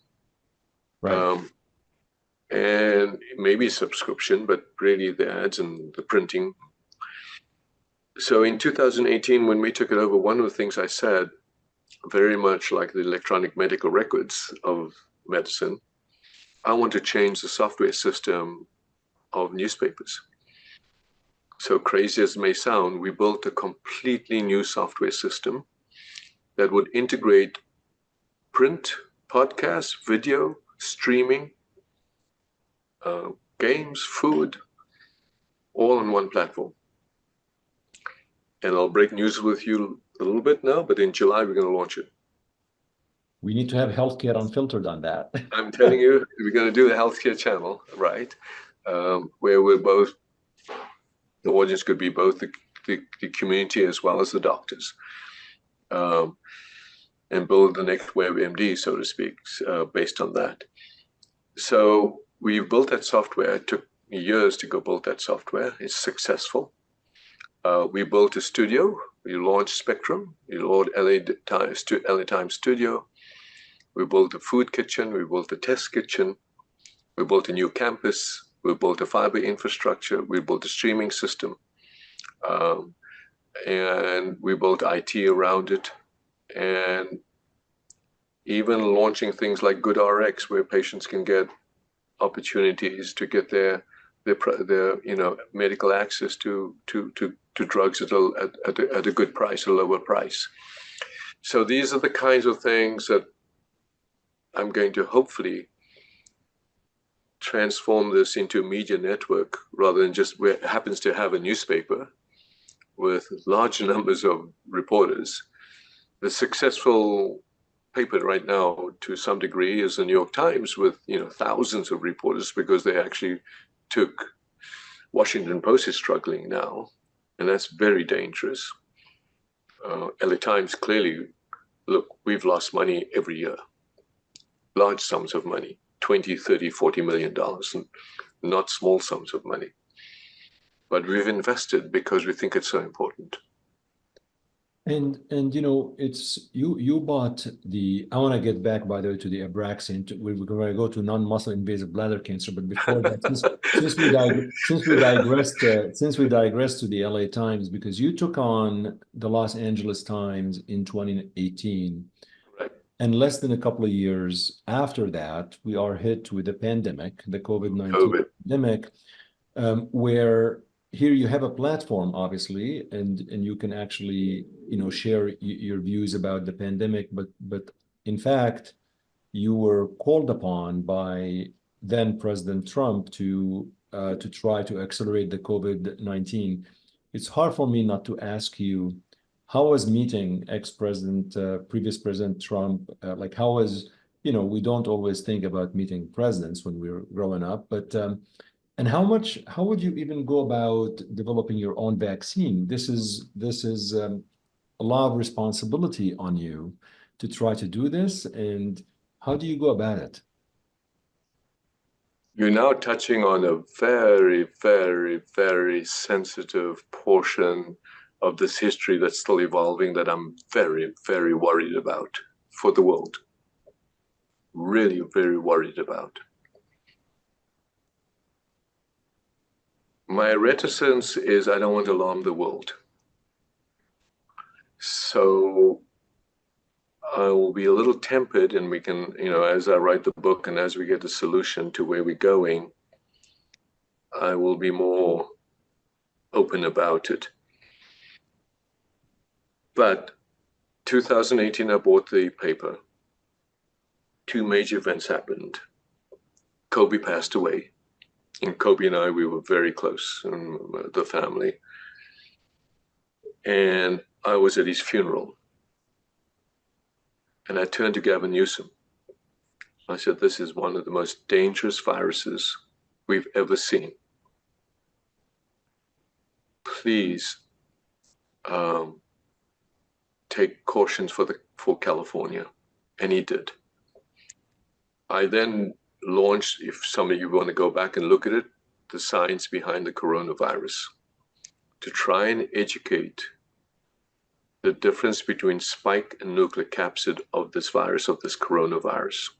Right. And maybe subscription, but really the ads and the printing. So in 2018, when we took it over, one of the things I said, very much like the electronic medical records of medicine, I want to change the software system of newspapers. So crazy as it may sound, we built a completely new software system that would integrate print, podcast, video, streaming, games, food, all on one platform. And I'll break news with you a little bit now, but in July, we're going to launch it. We need to have healthcare unfiltered on that. I'm telling you, we're going to do the healthcare channel, right? Where we're both, the audience could be both the community as well as the doctors. And build the next WebMD, so to speak, based on that. So we've built that software. It took years to go build that software. It's successful. We built a studio. We launched Spectrum. We launched LA Times Studio. We built a food kitchen. We built a test kitchen. We built a new campus. We built a fiber infrastructure. We built a streaming system. And we built IT around it. And even launching things like GoodRx, where patients can get opportunities to get their medical access to drugs at a good price, a lower price. So these are the kinds of things that I'm going to hopefully transform this into a media network, rather than just where it happens to have a newspaper with large numbers of reporters. The successful paper right now, to some degree, is the New York Times, with thousands of reporters, because they actually took Washington Post is struggling now, and that's very dangerous. LA Times clearly, look, we've lost money every year, large sums of money, 20, 30, 40 million dollars, and not small sums of money. But we've invested because we think it's so important. And it's you bought I want to get back, by the way, to the Abraxane. We're going to go to non-muscle invasive bladder cancer, but before that, since we digressed to the LA Times, because you took on the Los Angeles Times in 2018, Right. and less than a couple of years after that, we are hit with the pandemic, the COVID-19 pandemic, where here you have a platform, obviously, and you can actually share your views about the pandemic, but in fact you were called upon by then President Trump to try to accelerate the COVID-19. It's hard for me not to ask you, how was meeting previous President Trump, like how was, we don't always think about meeting presidents when we were growing up, but and how would you even go about developing your own vaccine? This is a lot of responsibility on you to try to do this. And how do you go about it? You're now touching on a very, very, very sensitive portion of this history that's still evolving, that I'm very, very worried about for the world. Really very worried about. My reticence is I don't want to alarm the world. So I will be a little tempered, and we can, as I write the book and as we get a solution to where we're going, I will be more open about it. But 2018, I bought the paper. Two major events happened. Kobe passed away. And Kobe and I, we were very close in the family. And I was at his funeral. And I turned to Gavin Newsom. I said, this is one of the most dangerous viruses we've ever seen. Please take cautions for California. And he did. I then launched, if some of you want to go back and look at it, the science behind the coronavirus, to try and educate the difference between spike and nucleic capsid of this virus, of this coronavirus.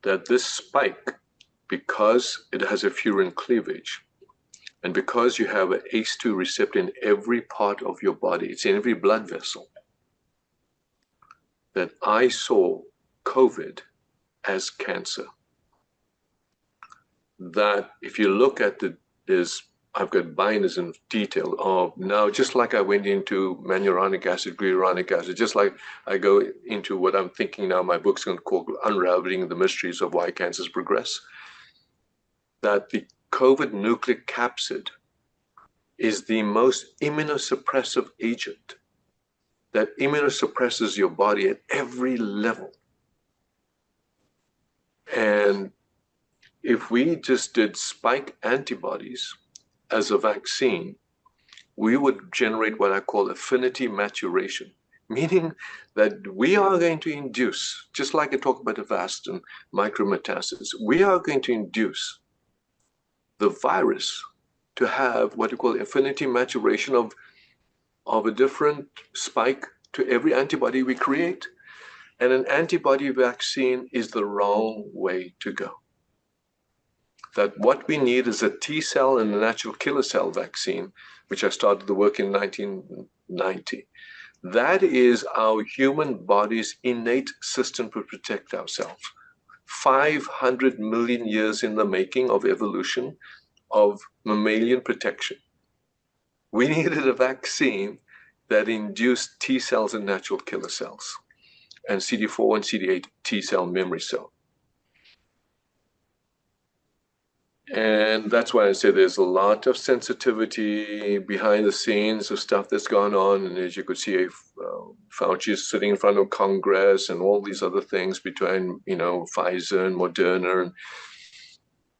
That this spike, because it has a furin cleavage, and because you have an ACE2 receptor in every part of your body, it's in every blood vessel, that I saw COVID as cancer. That if you look at I've got binders in detail of now, just like I went into manuronic acid, gluuronic acid, just like I go into what I'm thinking now, my book's going to call Unraveling the Mysteries of Why Cancers Progress, that the COVID nucleic capsid is the most immunosuppressive agent that immunosuppresses your body at every level. And if we just did spike antibodies as a vaccine, we would generate what I call affinity maturation, meaning that we are going to induce, just like I talked about Avastin micrometastasis, we are going to induce the virus to have what we call affinity maturation of a different spike to every antibody we create. And an antibody vaccine is the wrong way to go. That what we need is a T cell and a natural killer cell vaccine, which I started the work in 1990. That is our human body's innate system to protect ourselves. 500 million years in the making of evolution of mammalian protection. We needed a vaccine that induced T cells and natural killer cells, and CD4 and CD8 T cell memory cell. And that's why I say there's a lot of sensitivity behind the scenes of stuff that's gone on. And as you could see, Fauci is sitting in front of Congress and all these other things between, Pfizer and Moderna. And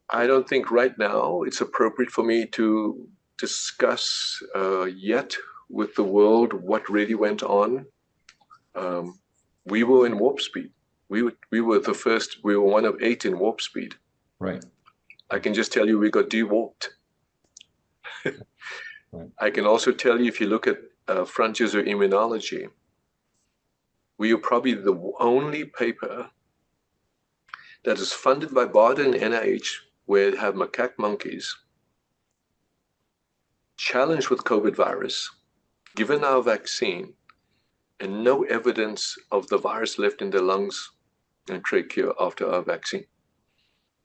I don't think right now it's appropriate for me to discuss yet with the world what really went on. We were in warp speed. We were the first, we were one of 8 in warp speed. Right. I can just tell you we got de-warped. Right. I can also tell you, if you look at Frontiers of Immunology, we are probably the only paper that is funded by BARDA and NIH, where it have macaque monkeys challenged with COVID virus, given our vaccine, and no evidence of the virus left in their lungs and trachea after our vaccine.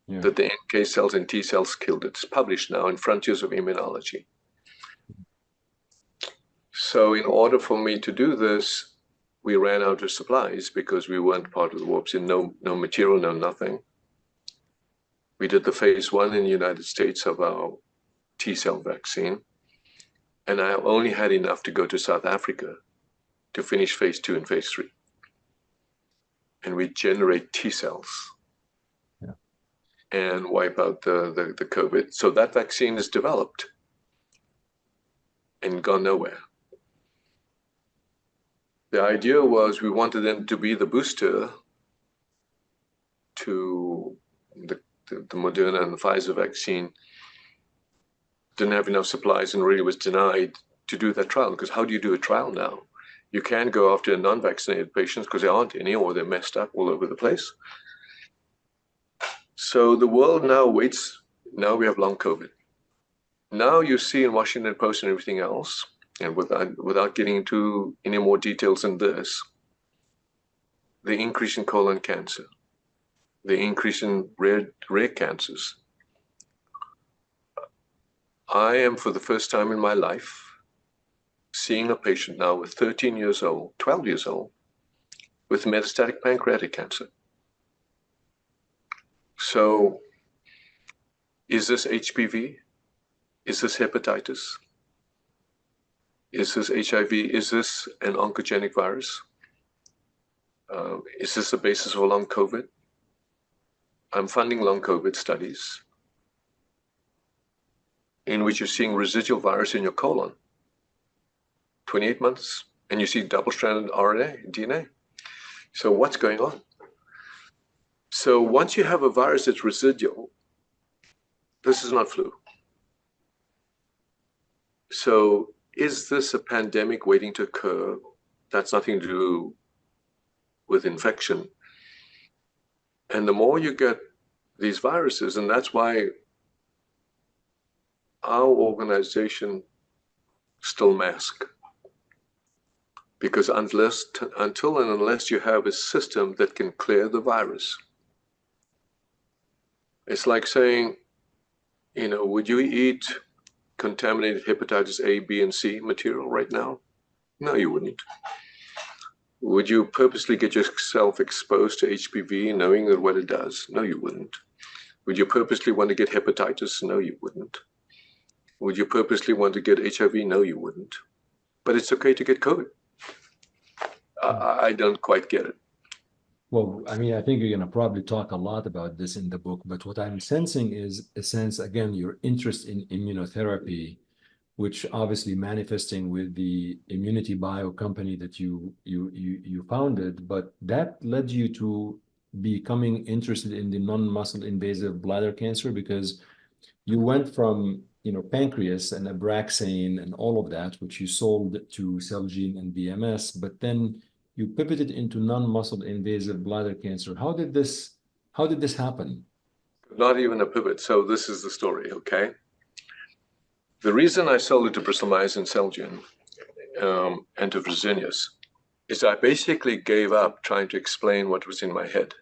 Yeah. That the NK cells and T cells killed it. It's published now in Frontiers of Immunology. So in order for me to do this, we ran out of supplies because we weren't part of the warp speed, no material, no nothing. We did the phase 1 in the United States of our T cell vaccine. And I only had enough to go to South Africa to finish phase 2 and phase 3. And we generate T cells. Yeah. And wipe out the COVID. So that vaccine is developed and gone nowhere. The idea was we wanted them to be the booster to the Moderna and the Pfizer vaccine. Didn't have enough supplies and really was denied to do that trial, because how do you do a trial now? You can go after non-vaccinated patients because there aren't any, or they're messed up all over the place. So the world now waits. Now we have long COVID. Now you see in Washington Post and everything else, and without getting into any more details than this, the increase in colon cancer, the increase in rare cancers. I am, for the first time in my life, seeing a patient now with 13 years old, 12 years old, with metastatic pancreatic cancer. So, is this HPV? Is this hepatitis? Is this HIV? Is this an oncogenic virus? Is this the basis for long COVID? I'm funding long COVID studies in which you're seeing residual virus in your colon, 28 months, and you see double-stranded RNA, DNA. So what's going on? So once you have a virus that's residual, this is not flu. So is this a pandemic waiting to occur? That's nothing to do with infection. And the more you get these viruses, and that's why our organization still mask. Because until and unless you have a system that can clear the virus, it's like saying, you know, would you eat contaminated hepatitis A, B, and C material right now? No, you wouldn't. Would you purposely get yourself exposed to HPV knowing that what it does? No, you wouldn't. Would you purposely want to get hepatitis? No, you wouldn't. Would you purposely want to get HIV? No, you wouldn't. But it's okay to get COVID. I don't quite get it. Well, I mean, I think you're going to probably talk a lot about this in the book, but what I'm sensing is a sense, again, your interest in immunotherapy, which obviously manifesting with the Immunity Bio company that you founded, but that led you to becoming interested in the non-muscle invasive bladder cancer because you went from, you know, pancreas and Abraxane and all of that, which you sold to Celgene and BMS, but then you pivoted into non-muscle invasive bladder cancer. How did this happen? Not even a pivot. So this is the story, okay? The reason I sold it to Bristol Myers and Celgene and to Fresenius is I basically gave up trying to explain what was in my head.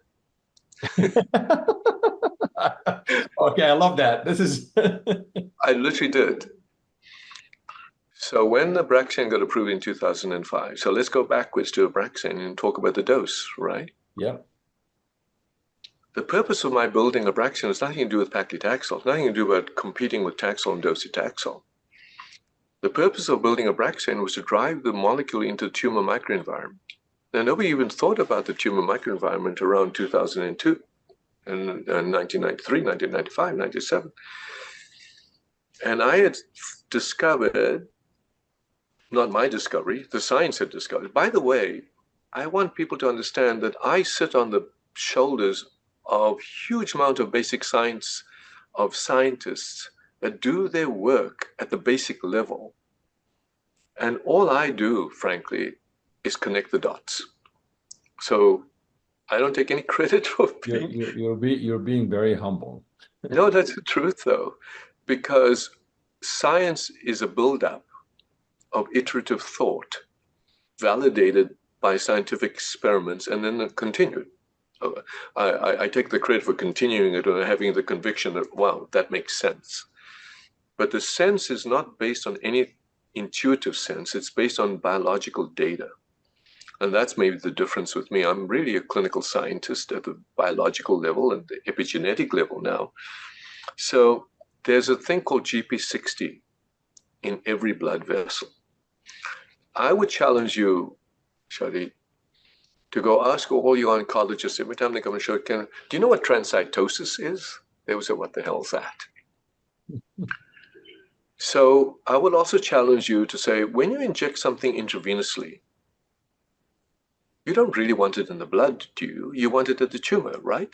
Okay, I love that. This is I literally did. So when Abraxane got approved in 2005, so let's go backwards to Abraxane and talk about the dose, right? Yeah. The purpose of my building Abraxane has nothing to do with paclitaxel, nothing to do about competing with Taxol and docetaxel. The purpose of building Abraxane was to drive the molecule into the tumor microenvironment. Now, nobody even thought about the tumor microenvironment around 2002, and 1993, 1995, 97. And I had discovered, not my discovery, the science had discovered. By the way, I want people to understand that I sit on the shoulders of huge amount of basic science, of scientists that do their work at the basic level. And all I do, frankly, is connect the dots. So I don't take any credit for being... You're being very humble. No, that's the truth, though, because science is a buildup of iterative thought, validated by scientific experiments, and then continued. I take the credit for continuing it or having the conviction that, wow, that makes sense. But the sense is not based on any intuitive sense. It's based on biological data. And that's maybe the difference with me. I'm really a clinical scientist at the biological level and the epigenetic level now. So there's a thing called GP60 in every blood vessel. I would challenge you, Shadi, to go ask all your oncologists every time they come and show it. Do you know what transcytosis is? They would say, what the hell is that? So I would also challenge you to say, when you inject something intravenously, you don't really want it in the blood, do you? You want it at the tumor, right?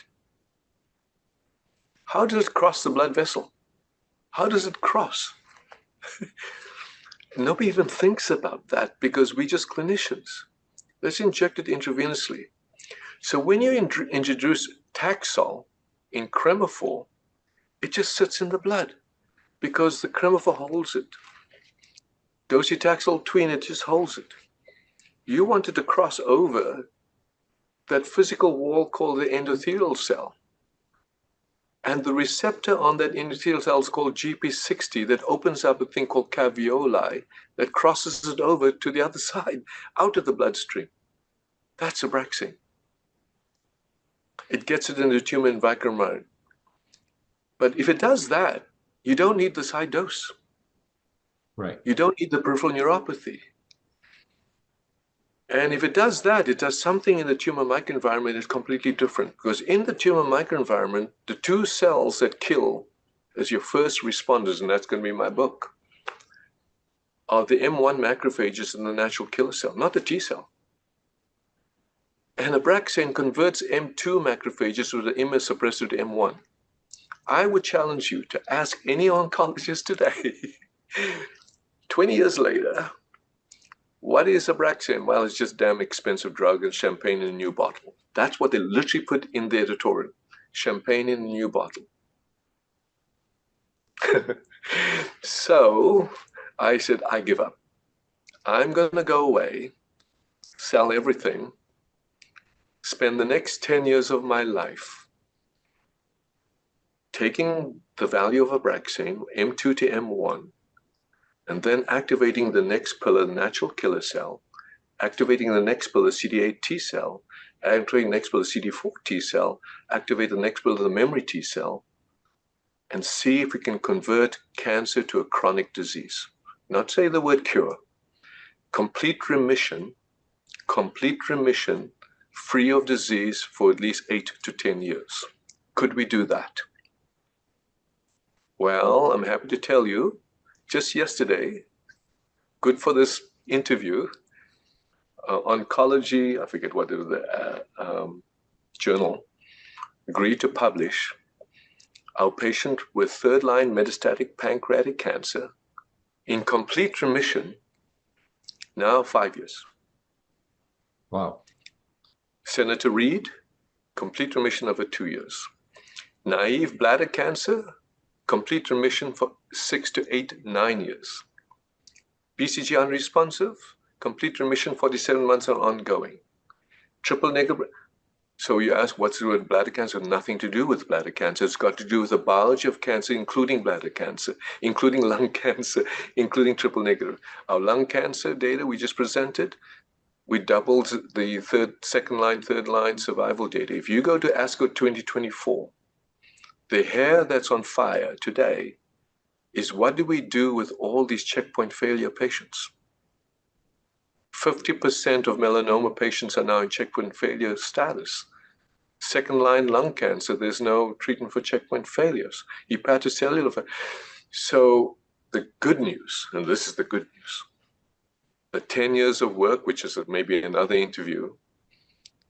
How does it cross the blood vessel? How does it cross? Nobody even thinks about that because we just clinicians. Let's inject it intravenously. So when you introduce Taxol in Cremophor, it just sits in the blood because the Cremophor holds it. Docetaxel tween, it just holds it. You wanted to cross over that physical wall called the endothelial cell. And the receptor on that endothelial cell is called GP60 that opens up a thing called caveoli that crosses it over to the other side, out of the bloodstream. That's Abraxane. It gets it in the tumor microenvironment. But if it does that, you don't need this high dose. Right. You don't need the peripheral neuropathy. And if it does that, it does something in the tumor microenvironment that's completely different. Because in the tumor microenvironment, the two cells that kill as your first responders, and that's going to be my book, are the M1 macrophages and the natural killer cell, not the T cell. And Abraxane converts M2 macrophages with the immunosuppressor to M1. I would challenge you to ask any oncologist today, 20 years later, what is Abraxane? Well, it's just damn expensive drug and champagne in a new bottle. That's what they literally put in the editorial. Champagne in a new bottle. So I said, I give up. I'm going to go away, sell everything, spend the next 10 years of my life taking the value of Abraxane, M2 to M1, and then activating the next pillar, the natural killer cell, activating the next pillar, CD8 T cell, activating the next pillar, CD4 T cell, activate the next pillar, the memory T cell, and see if we can convert cancer to a chronic disease. Not say the word cure. Complete remission, free of disease for at least 8 to 10 years. Could we do that? Well, I'm happy to tell you, just yesterday, good for this interview, Oncology, I forget what it was, the journal, agreed to publish our patient with third-line metastatic pancreatic cancer in complete remission, now 5 years. Wow. Senator Reid, complete remission over 2 years. Naive bladder cancer, complete remission for 6 to 8, 9 years. BCG unresponsive, complete remission 47 months and ongoing. Triple negative. So you ask, what's to do with bladder cancer? Nothing to do with bladder cancer. It's got to do with the biology of cancer, including bladder cancer, including lung cancer, including triple negative. Our lung cancer data we just presented, we doubled the second line, third line survival data. If you go to ASCO 2024, the hair that's on fire today is what do we do with all these checkpoint failure patients? 50% of melanoma patients are now in checkpoint failure status. Second line lung cancer, there's no treatment for checkpoint failures. Hepatocellular. So the good news, and this is the good news, the 10 years of work, which is maybe another interview,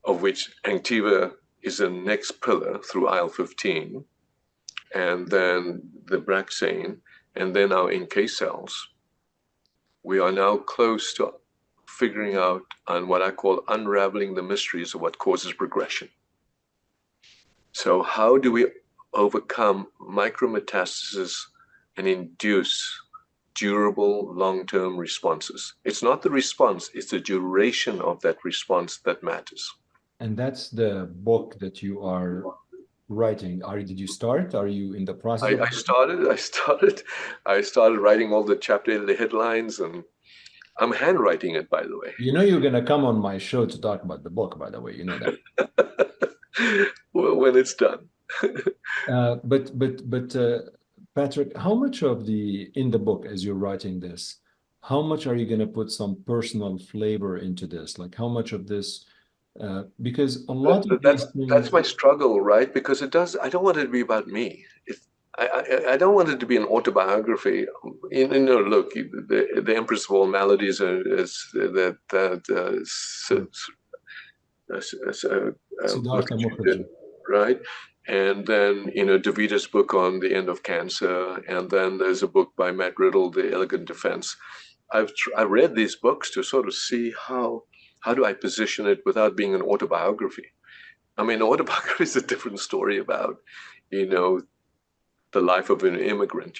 of which Anktiva is the next pillar through IL-15, and then the Abraxane, and then our NK cells. We are now close to figuring out on what I call unraveling the mysteries of what causes progression. So how do we overcome micrometastasis and induce durable long-term responses? It's not the response, it's the duration of that response that matters. And that's the book that you are writing. Did you start? Are you in the process? I started writing all the chapter, the headlines, and I'm handwriting it, by the way. You know you're going to come on my show to talk about the book, by the way. You know that. Well, when it's done. But Patrick, how much of in the book, as you're writing this, how much are you going to put some personal flavor into this? Like how much of this, because a lot of these things... That's my struggle, right? Because I don't want it to be about me. I don't want it to be an autobiography. Look, the Empress of all maladies Siddhartha Mukherjee, right? And then, DeVita's book on the end of cancer. And then there's a book by Matt Riddle, The Elegant Defense. I read these books to sort of see how do I position it without being an autobiography. I mean, autobiography is a different story about, the life of an immigrant,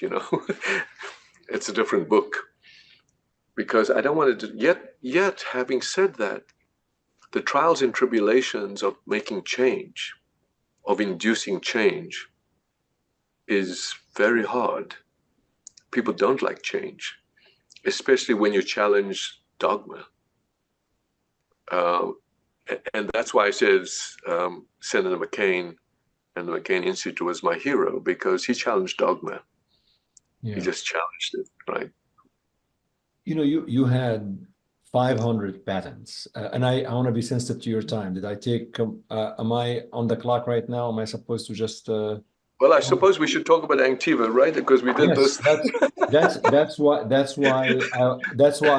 It's a different book. Because I don't want it to, yet having said that, the trials and tribulations of making change, of inducing change, is very hard. People don't like change, especially when you challenge dogma. And that's why I said Senator McCain and the McCain Institute was my hero, because he challenged dogma. Yeah. He just challenged it, right? You know, you had 500 patents, and I want to be sensitive to your time. Did I take? Am I on the clock right now? Am I supposed to just? Well, I suppose we should talk about Anktiva, right? Because we did Yes, this. that's why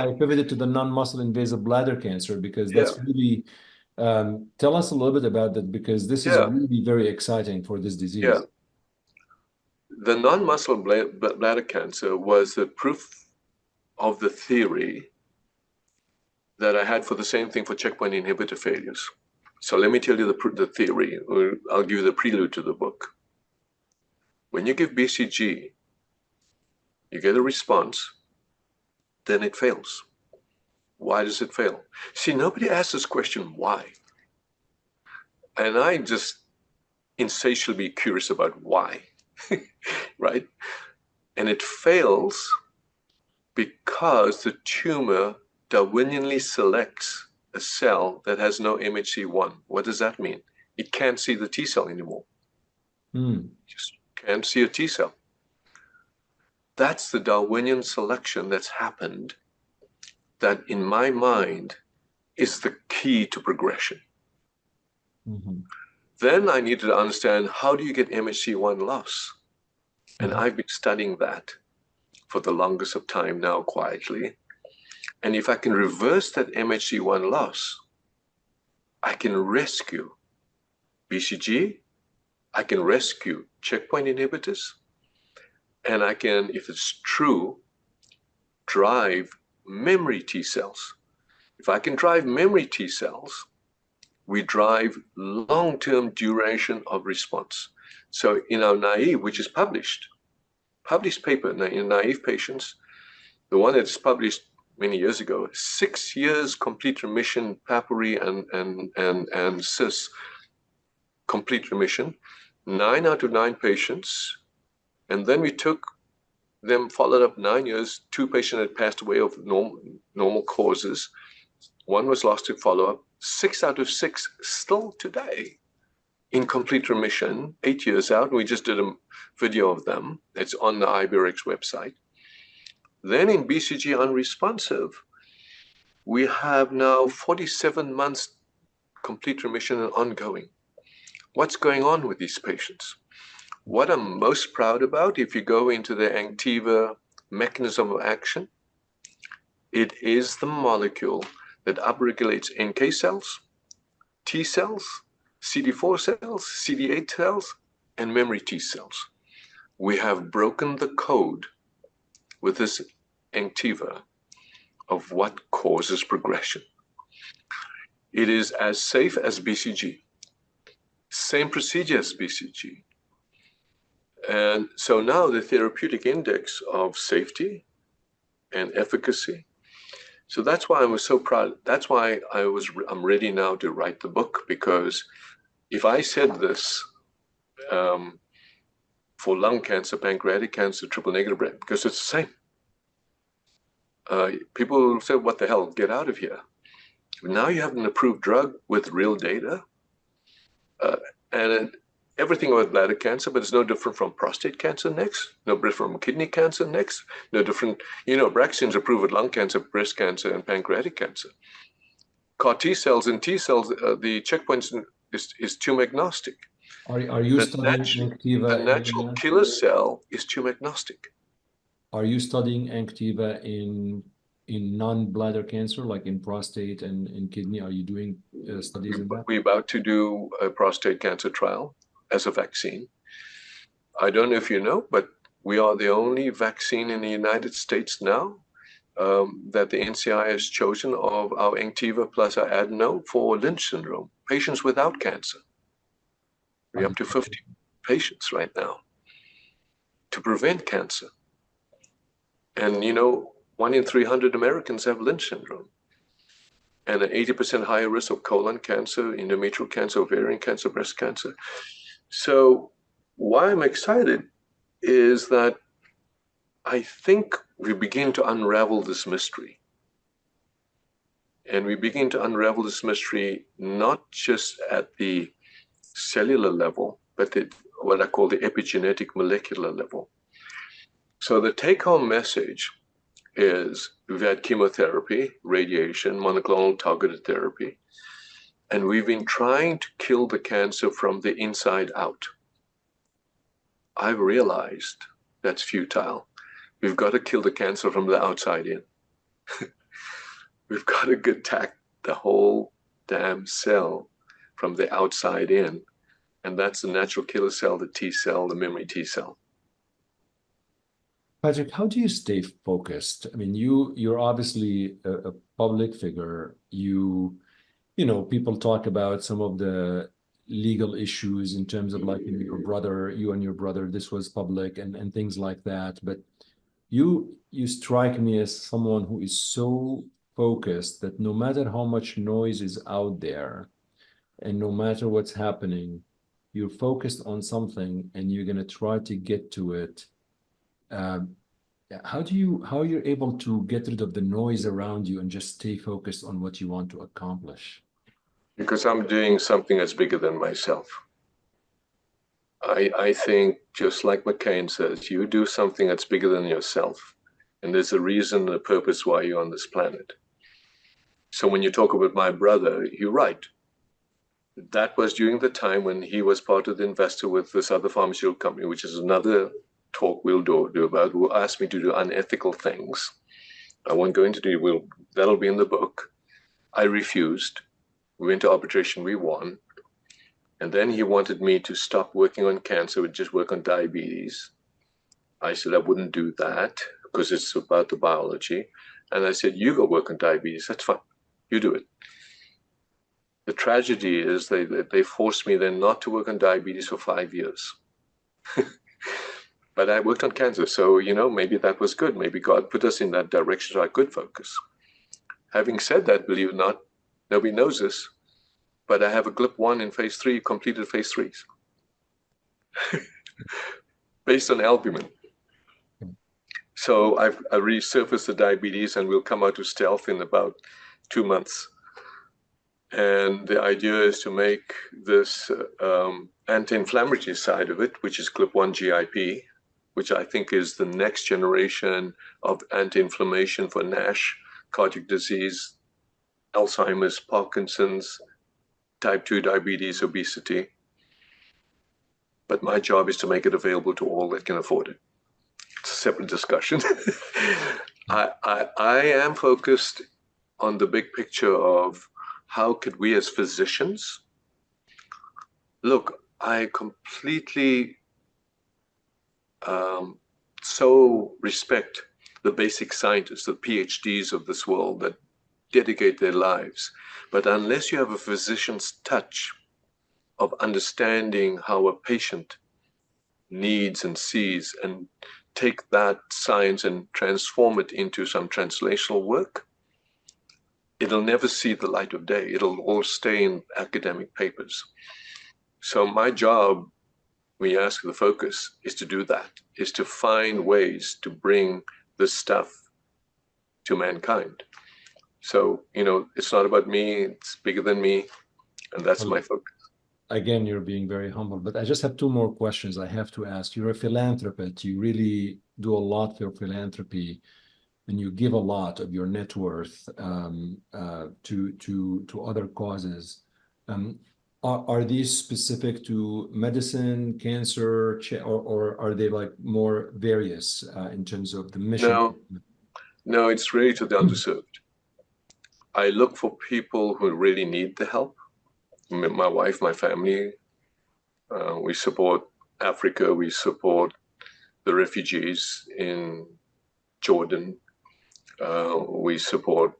I pivoted to the non-muscle invasive bladder cancer, because Yeah, that's really. Tell us a little bit about that, because this is yeah, really very exciting for this yeah. disease. The non-muscle bladder cancer was the proof of the theory that I had for the same thing for checkpoint inhibitor failures. So let me tell you the theory, or I'll give you the prelude to the book. When you give BCG, you get a response, then it fails. Why does it fail? See, nobody asks this question, why? And I just insatiably curious about why, right? And it fails because the tumor Darwinianly selects a cell that has no MHC1. What does that mean? It can't see the T cell anymore. Just can't see a T cell. That's the Darwinian selection that's happened, that in my mind is the key to progression. Then I needed to understand, how do you get MHC1 loss? And I've been studying that for the longest of time now, quietly. And if I can reverse that MHC1 loss, I can rescue BCG, I can rescue checkpoint inhibitors, and I can, if it's true, drive memory T cells. If I can drive memory T cells, we drive long-term duration of response. So in our naive, which is published paper in naive patients, the one that's published many years ago, 6 years complete remission, papillary and cis complete remission, 9 out of 9 patients. And then we took them, followed up 9 years. 2 patients had passed away of normal causes. 1 was lost to follow-up. 6 out of 6 still today in complete remission, 8 years out. And we just did a video of them. It's on the IBRX website. Then in BCG unresponsive, we have now 47 months complete remission and ongoing. What's going on with these patients? What I'm most proud about, if you go into the Anktiva mechanism of action, it is the molecule that upregulates NK cells, T cells, CD4 cells, CD8 cells, and memory T cells. We have broken the code with this Anktiva of what causes progression. It is as safe as BCG, same procedure as BCG. And so now the therapeutic index of safety and efficacy. So that's why I was so proud. That's why I'm ready now to write the book, because if I said this for lung cancer, pancreatic cancer, triple negative breast, because it's the same. People say, what the hell, get out of here. Now you have an approved drug with real data, and everything about bladder cancer, but it's no different from prostate cancer next, no different from kidney cancer next, no different, Abraxane's approved with lung cancer, breast cancer, and pancreatic cancer. CAR T cells and T cells, the checkpoints is tumor agnostic. Are you studying Anktiva? The natural killer cell is tumor agnostic. Are you studying Anktiva in non-bladder cancer, like in prostate and in kidney? Are you doing studies in that? We're about to do a prostate cancer trial as a vaccine. I don't know if you know, but we are the only vaccine in the United States now that the NCI has chosen of our Anktiva plus our adeno for Lynch syndrome, patients without cancer. We're up to 50 patients right now to prevent cancer. And 1 in 300 Americans have Lynch syndrome. and an 80% higher risk of colon cancer, endometrial cancer, ovarian cancer, breast cancer. So why I'm excited is that I think we begin to unravel this mystery. And we begin to unravel this mystery not just at the cellular level, but what I call the epigenetic molecular level. So the take-home message is we've had chemotherapy, radiation, monoclonal targeted therapy, and we've been trying to kill the cancer from the inside out. I've realized that's futile. We've got to kill the cancer from the outside in. We've got to attack the whole damn cell from the outside in. And that's the natural killer cell, the T cell, the memory T cell. Patrick, how do you stay focused? I mean, you're obviously a public figure. People talk about some of the legal issues in terms of like you and your brother, this was public and things like that. But you strike me as someone who is so focused that no matter how much noise is out there and no matter what's happening, you're focused on something and you're going to try to get to it. How you're able to get rid of the noise around you and just stay focused on what you want to accomplish? Because I'm doing something that's bigger than myself. I think, just like McCain says, you do something that's bigger than yourself. And there's a reason and a purpose why you're on this planet. So when you talk about my brother, you're right. That was during the time when he was part of the investor with this other pharmaceutical company, which is another talk we'll do about, who asked me to do unethical things. I won't go into detail. That'll be in the book. I refused. We went to arbitration. We won. And then he wanted me to stop working on cancer and just work on diabetes. I said I wouldn't do that because it's about the biology. And I said, you go work on diabetes. That's fine. You do it. The tragedy is they forced me then not to work on diabetes for 5 years. But I worked on cancer. So, maybe that was good. Maybe God put us in that direction so I could focus. Having said that, believe it or not, nobody knows this, but I have a GLP-1 in phase 3, completed phase 3s, based on albumin. So I resurfaced the diabetes and we'll come out of stealth in about 2 months. And the idea is to make this anti-inflammatory side of it, which is GLP-1 GIP, which I think is the next generation of anti-inflammation for NASH, cardiac disease, Alzheimer's, Parkinson's, type 2 diabetes, obesity. But my job is to make it available to all that can afford it. It's a separate discussion. I am focused on the big picture of how could we as physicians, look, I completely so respect the basic scientists, the PhDs of this world that dedicate their lives. But unless you have a physician's touch of understanding how a patient needs and sees and take that science and transform it into some translational work, it'll never see the light of day. It'll all stay in academic papers. So my job, when you ask the focus, is to do that, is to find ways to bring this stuff to mankind. So, it's not about me, it's bigger than me, and that's my focus. Again, you're being very humble, but I just have 2 more questions I have to ask. You're a philanthropist. You really do a lot for philanthropy, and you give a lot of your net worth to other causes. Are these specific to medicine, cancer, or are they like more various in terms of the mission? No, it's really to the underserved. I look for people who really need the help. My wife, my family, we support Africa, we support the refugees in Jordan, we support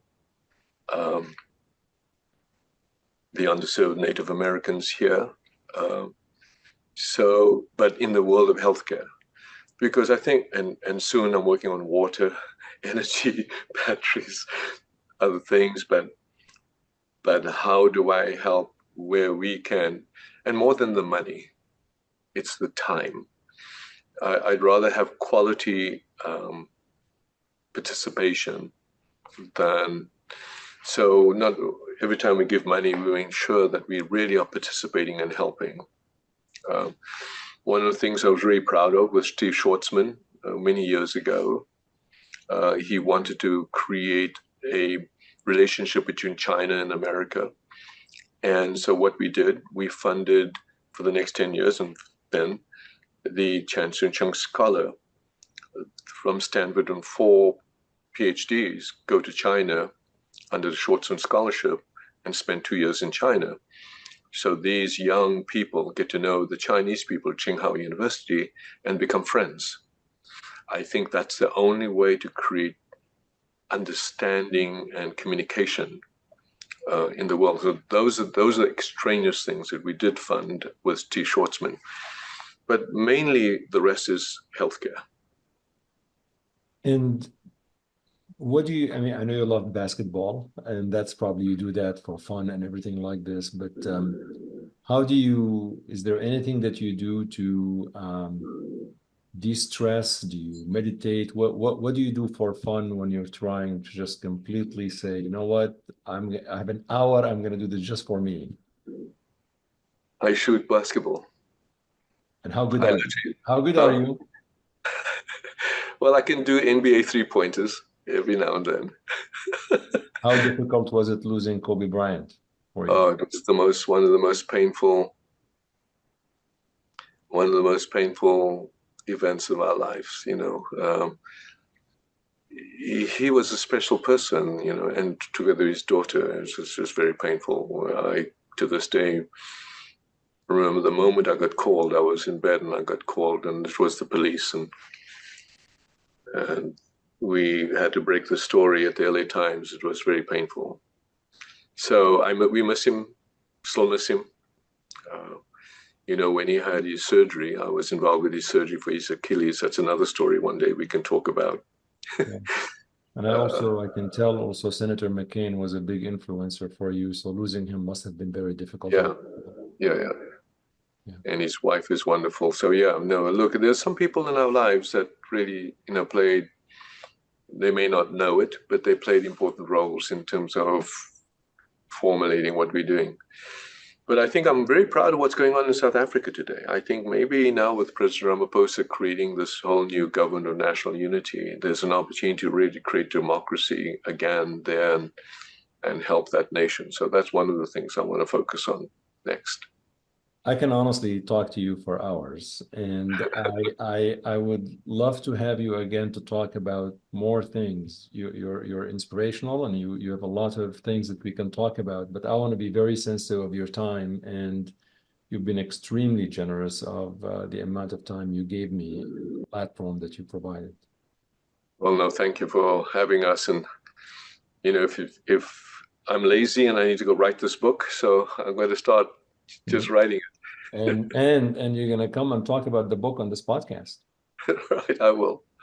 the underserved Native Americans here. But in the world of healthcare, because I think, and soon I'm working on water, energy, batteries, other things, but but how do I help where we can? And more than the money, it's the time. I'd rather have quality participation than, so not every time we give money, we ensure that we really are participating and helping. One of the things I was really proud of was Steve Schwartzman many years ago. He wanted to create a relationship between China and America. And so what we did, we funded for the next 10 years, and then the Soon-Shiong scholar from Stanford and 4 PhDs go to China under the Schwartzman Scholarship and spend 2 years in China. So these young people get to know the Chinese people at Tsinghua University and become friends. I think that's the only way to create understanding and communication in the world. So those are extraneous things that we did fund with T. Schwartzman. But mainly the rest is healthcare. And what do you, I mean, I know you love basketball, and that's probably you do that for fun and everything like this, but how do you, is there anything that you do to de-stress? Do you meditate? What do you do for fun when you're trying to just completely say, you know what, I have an hour, I'm going to do this just for me? I shoot basketball. And how good are you? How good are you? Well, I can do NBA 3-pointers every now and then. How difficult was it losing Kobe Bryant for you? Oh, it was one of the most painful events of our lives, you know. He was a special person, you know, and together his daughter, it was just very painful. I, to this day, remember the moment I got called. I was in bed and I got called, and it was the police, and we had to break the story at the LA Times. It was very painful. So we miss him, still miss him. You know, when he had his surgery, I was involved with his surgery for his Achilles. That's another story one day we can talk about. Yeah. And I can tell also Senator McCain was a big influencer for you. So losing him must have been very difficult. Yeah. And his wife is wonderful. So yeah, no, look, there's some people in our lives that really, you know, played, they may not know it, but they played important roles in terms of formulating what we're doing. But I think I'm very proud of what's going on in South Africa today. I think maybe now with President Ramaphosa creating this whole new government of national unity, there's an opportunity to really create democracy again there and help that nation. So that's one of the things I want to focus on next. I can honestly talk to you for hours, and I would love to have you again to talk about more things. You're inspirational, and you have a lot of things that we can talk about, but I want to be very sensitive of your time, and you've been extremely generous of the amount of time you gave me, the platform that you provided. Well, no, thank you for having us. And you know, if I'm lazy and I need to go write this book, so I'm going to start just writing it. And you're going to come and talk about the book on this podcast. Right, I will.